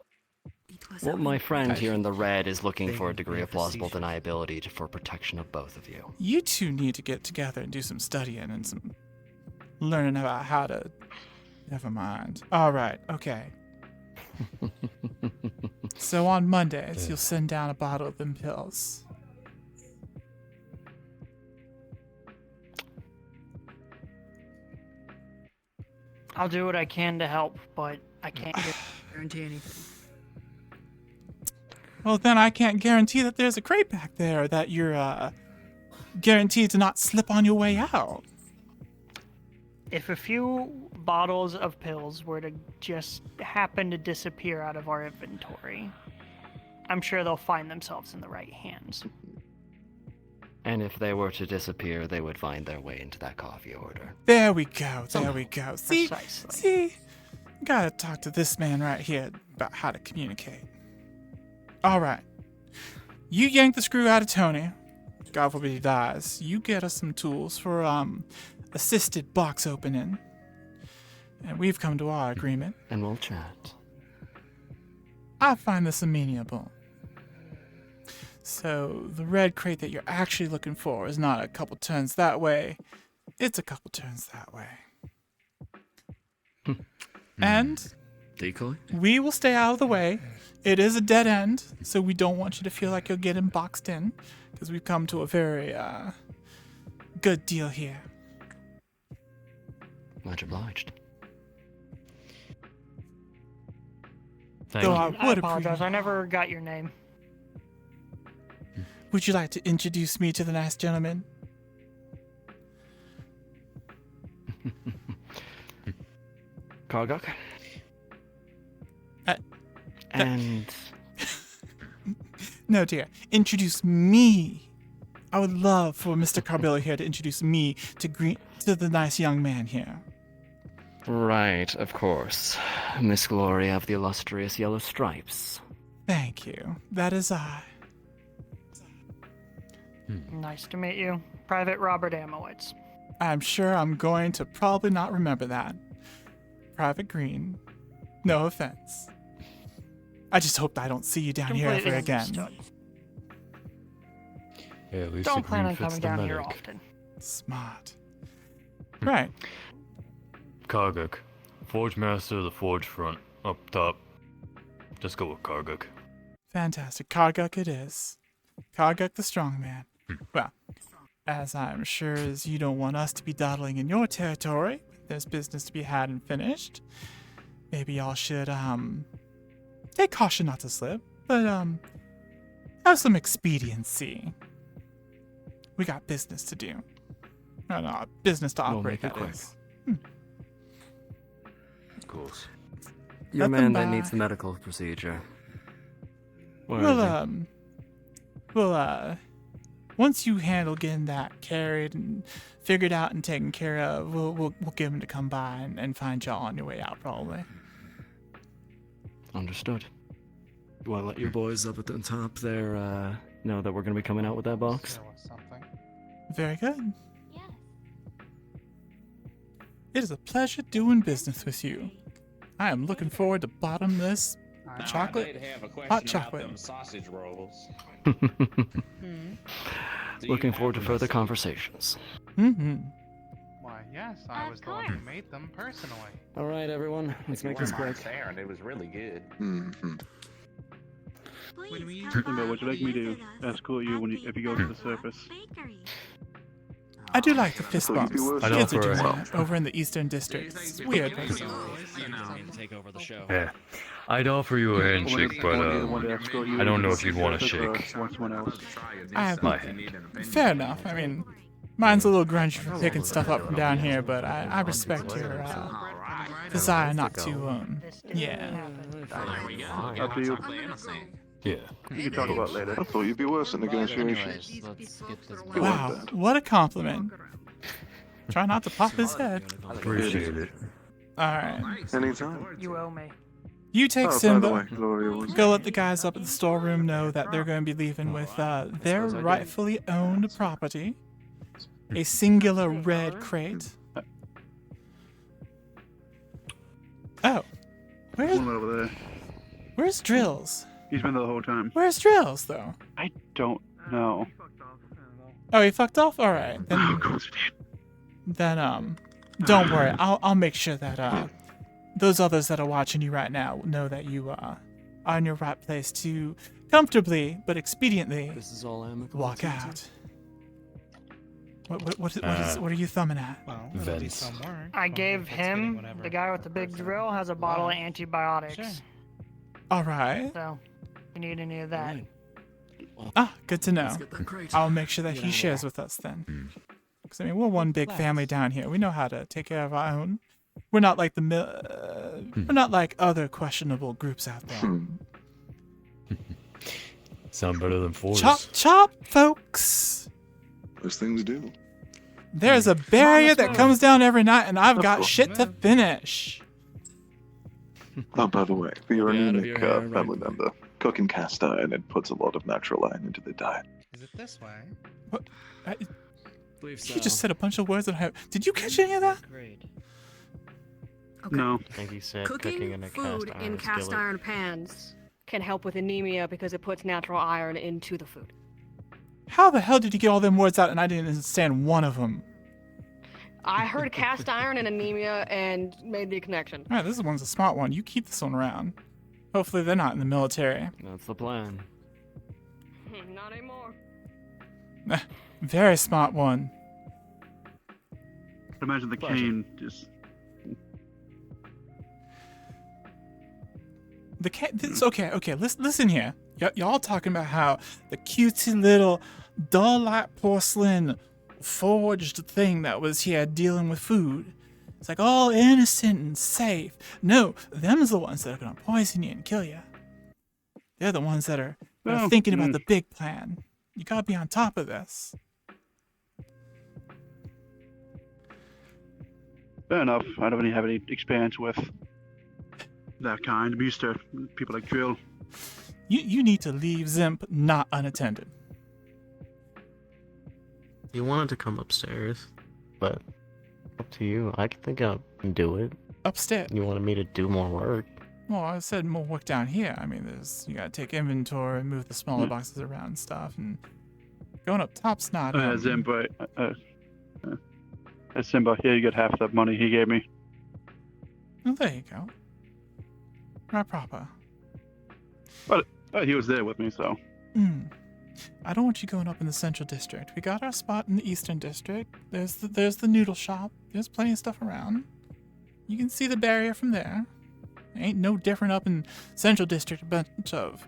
Well, my friend here in the red is looking for a degree of plausible deniability for protection of both of you.
You two need to get together and do some studying and some learning about how to... Never mind. All right, okay. So on Mondays, you'll send down a bottle of them pills.
I'll do what I can to help, but I can't guarantee anything.
Well, then I can't guarantee that there's a crate back there that you're guaranteed to not slip on your way out.
If a few bottles of pills were to just happen to disappear out of our inventory, I'm sure they'll find themselves in the right hands.
And if they were to disappear, they would find their way into that coffee order.
There we go. There we go. See,
Precisely.
gotta talk to this man right here about how to communicate. All right, you yank the screw out of Tony. God forbid he dies. You get us some tools for assisted box opening, and we've come to our agreement.
And we'll chat.
I find this amenable. So the red crate that you're actually looking for is not a couple turns that way, it's a couple turns that way. And
decoy?
We will stay out of the way. It is a dead end, so we don't want you to feel like you're getting boxed in, because we've come to a very good deal here.
Much obliged.
Though I would
apologize, I never got your name.
Would you like to introduce me to the nice gentleman?
Kargok? And...
No, dear. Introduce me. I would love for Mr. Carbillo here to introduce me to the nice young man here.
Right, of course. Miss Gloria of the illustrious Yellow Stripes.
Thank you. That is I.
Nice to meet you. Private Robert Amowitz.
I'm sure I'm going to probably not remember that. Private Green. No offense. I just hope I don't see you down here ever again.
Understood.
Yeah, at least
Don't
the
plan
green
on
fits
coming
the
down here
medic.
often.
Smart. Right.
Karguk. Forge Master of the Forge Front. Up top. Just go with Karguk.
Fantastic. Karguk it is. Karguk the strongman. Well, as I'm sure as you don't want us to be dawdling in your territory, there's business to be had and finished. Maybe y'all should, take caution not to slip, but, have some expediency. We got business to do. No, business to
We'll
operate,
make it
that
quick.
is.
Of course.
Your
Let them
man that
by.
needs the medical procedure. Where is
We'll, once you handle getting that carried and figured out and taken care of, we'll get him to come by and find y'all on your way out, probably.
he? Understood. You want to let your boys up at the top there, know that we're going to be coming out with that box?
Very good. It is a pleasure doing business with you. I am looking forward to bottomless chocolate, hot chocolate.
Sausage rolls.
Looking forward to further conversations.
Mm-hmm.
Why, yes, I was the one who made them personally.
All right, everyone, let's make this quick.
There, and it was really good.
Mm-hmm.
But would you like me to escort you if you go to the surface?
I do like the fist bumps.
I'd
Kids are
offer
doing
a-
that over in the Eastern District. It's weird.
Take over the show.
Yeah. I'd offer you a handshake, but I don't know if you'd want to shake my hand.
Fair enough. I mean, mine's a little grungy for picking stuff up from down here, but I respect your desire not to, yeah.
Up to you.
Yeah.
You can talk about it later. I thought you'd be worse at negotiations.
Wow, what a compliment. Try not to pop his head.
Appreciate it.
Alright.
Anytime.
You owe me.
You take
Oh, by the
Simba,
way, Gloria was-
go let the guys up at the storeroom know that they're going to be leaving with their rightfully owned property. A singular red crate. Oh.
One over there.
Where's Drills?
He's been there the whole time.
Where's Drills, though?
I don't know.
Oh, he fucked off? Alright. Then, don't worry. I'll make sure that, those others that are watching you right now know that you, are in your right place to comfortably, but expediently
This is all amicable.
walk out. What are you thumbing at?
Well,
Vents.
I gave him, the guy with the big drill, has a bottle of antibiotics.
All right.
So, if you need any of that.
Ah, good to know. I'll make sure that he shares with us then. Because I mean, we're one big family down here. We know how to take care of our own. We're not like we're not like other questionable groups out there.
Sound better than Force.
Chop, chop, folks.
Those things do.
There's a barrier that comes down every night, and I've got shit to finish.
Oh, by the way, for your
Get out of
anemic
your hair right
family member, cooking cast iron, it puts a lot of natural iron into their diet.
Is it this way?
What?
Believe so.
You just said a bunch of words that I... Did you catch any of that?
No.
I think he said
Cooking
in a
food
cast
in
iron
cast
skillet.
iron pans can help with anemia because it puts natural iron into the food.
How the hell did you get all them words out and I didn't understand one of them?
I heard cast iron and anemia and made the connection.
All right, this one's a smart one. You keep this one around. Hopefully they're not in the military.
That's the plan.
Not anymore.
Very smart one.
Imagine the cane just.
Okay. Listen here. Y'all talking about how the cutesy little doll-like porcelain forged thing that was here dealing with food. It's like all innocent and safe. No, them's the ones that are gonna poison you and kill you. They're the ones that are thinking about the big plan. You gotta be on top of this.
Fair enough. I don't really have any experience with that kind. I'm used to people like Drill.
You need to leave Zimp not unattended.
He wanted to come upstairs, but up to you. I think I can do it.
Upstairs?
You wanted me to do more work.
Well, I said more work down here. I mean, you gotta take inventory, move the smaller boxes around and stuff, and going up top's not.
Simba, Simba, here you get half that money he gave me.
Well, there you go. Right proper.
But he was there with me, so.
I don't want you going up in the central district. We got our spot in the eastern district. There's the noodle shop. There's plenty of stuff around. You can see the barrier from there. Ain't no different up in central district. A bunch of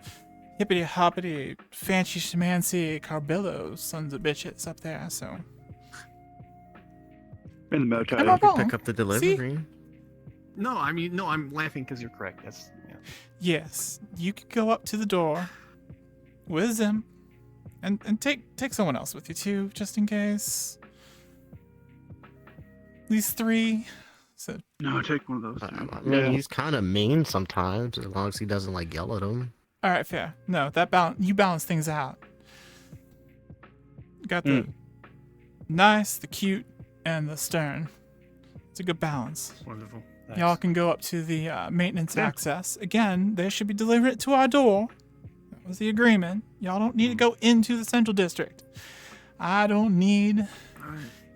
hippity hoppity, fancy schmancy carbillos, sons of bitches up there. So.
In the military.
Am I wrong?
Pick up the delivery.
No, I mean, no, I'm laughing because you're correct. That's, yeah.
Yes, you could go up to the door with Zim and take someone else with you too, just in case. These three. So
no, take one of those.
I mean, he's kind of mean sometimes, as long as he doesn't like yell at him.
All right, fair. No, you balance things out. Got the nice, the cute, and the stern. It's a good balance.
Wonderful.
Y'all can go up to the maintenance access. Again, they should be delivering it to our door. That was the agreement. Y'all don't need to go into the central district. I don't need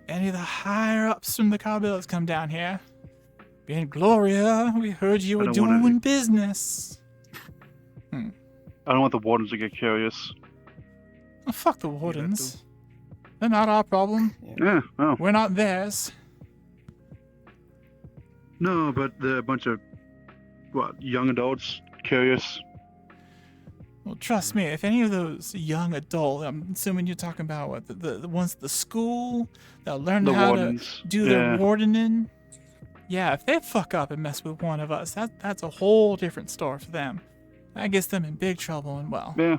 any of the higher ups from the Carbillos come down here. Being Gloria, we heard you were doing business.
I don't want the wardens to get curious.
Oh, fuck the wardens. They're not our problem.
Yeah, well.
We're not theirs.
No, but they're a bunch of, young adults curious.
Well, trust me, if any of those young adults, I'm assuming you're talking about the ones at the school that learned how to do their wardening. Yeah, if they fuck up and mess with one of us, that's a whole different story for them. That gets them in big trouble, and that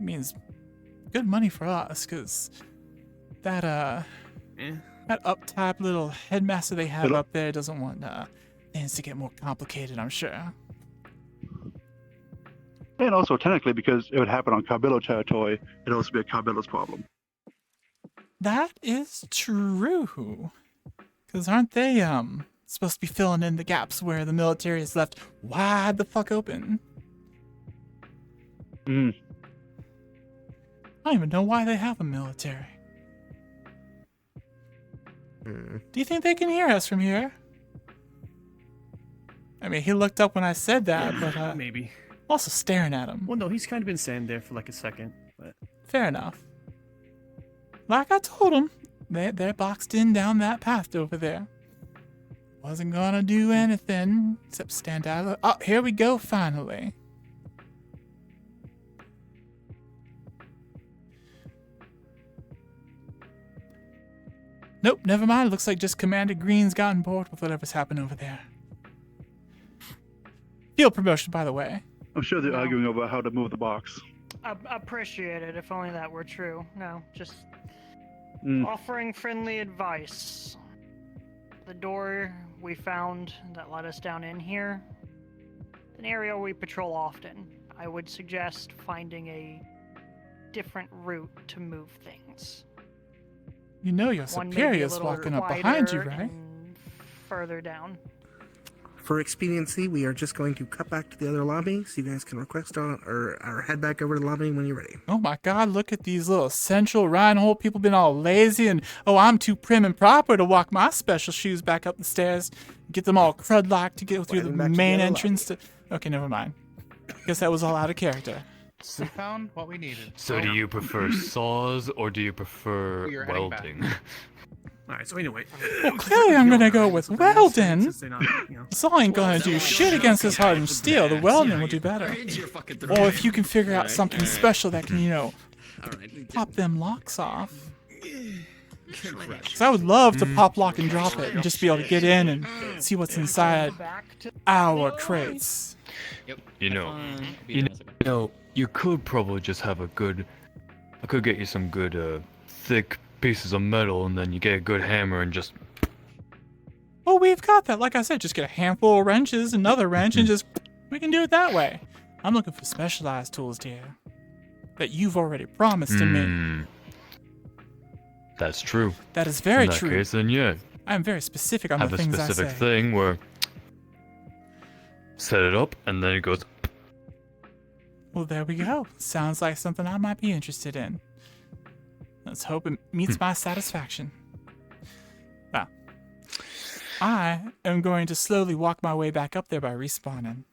means good money for us, because that uptype little headmaster they have up there doesn't want things to get more complicated, I'm sure.
And also, technically, because it would happen on Carbillo territory, it'd also be a Carbillo's problem.
That is true. Because aren't they supposed to be filling in the gaps where the military is left wide the fuck open? I don't even know why they have a military. Do you think they can hear us from here? I mean, he looked up when I said that, but
maybe.
Also staring at him.
Well, no, he's kind of been standing there for like a second, but
fair enough. Like I told him, They're boxed in down that path over there. Wasn't gonna do anything except stand out. Oh, here we go, finally. Nope, never mind. Looks like just Commander Green's gotten bored with whatever's happened over there. Field promotion, by the way.
I'm sure they're arguing over how to move the box.
I appreciate it, if only that were true. No, just
Mm.
offering friendly advice. The door we found that led us down in here, an area we patrol often. I would suggest finding a different route to move things.
You know your
One may be a
superior's
little
walking up behind you,
wider
right?
and further down.
For expediency, we are just going to cut back to the other lobby so you guys can request on or head back over to the lobby when you're ready.
Oh my god, look at these little central rhinehole people been all lazy and, oh, I'm too prim and proper to walk my special shoes back up the stairs. Get them all crud-like to get through the
Heading back to the
main
other
entrance to... Okay, never mind. Guess that was all out of character.
We found what we needed.
So do you prefer saws or do you prefer
We are heading back.
welding?
Alright, so anyway.
Well, clearly I'm gonna go with welding.
Since they're not, you know.
Saw ain't gonna do shit against this hardened steel. The welding will do better. Or if you can figure out something special that can, you know, pop them locks off. Because I would love to pop lock and drop it and just be able to get in and see what's inside our crates.
You know, you could probably just have a good. I could get you some good, thick pieces of metal, and then you get a good hammer and just.
Well, we've got that. Like I said, just get a handful of wrenches, another wrench, and just we can do it that way. I'm looking for specialized tools, dear, that you've already promised to me.
That's true.
That is very
In that
true.
Case, then yeah.
I'm very specific on
Have
the
a
things I
specific
say.
thing where. Set it up, and then it goes.
Well, there we go. Sounds like something I might be interested in. Let's hope it meets my satisfaction. Well, I am going to slowly walk my way back up there by respawning.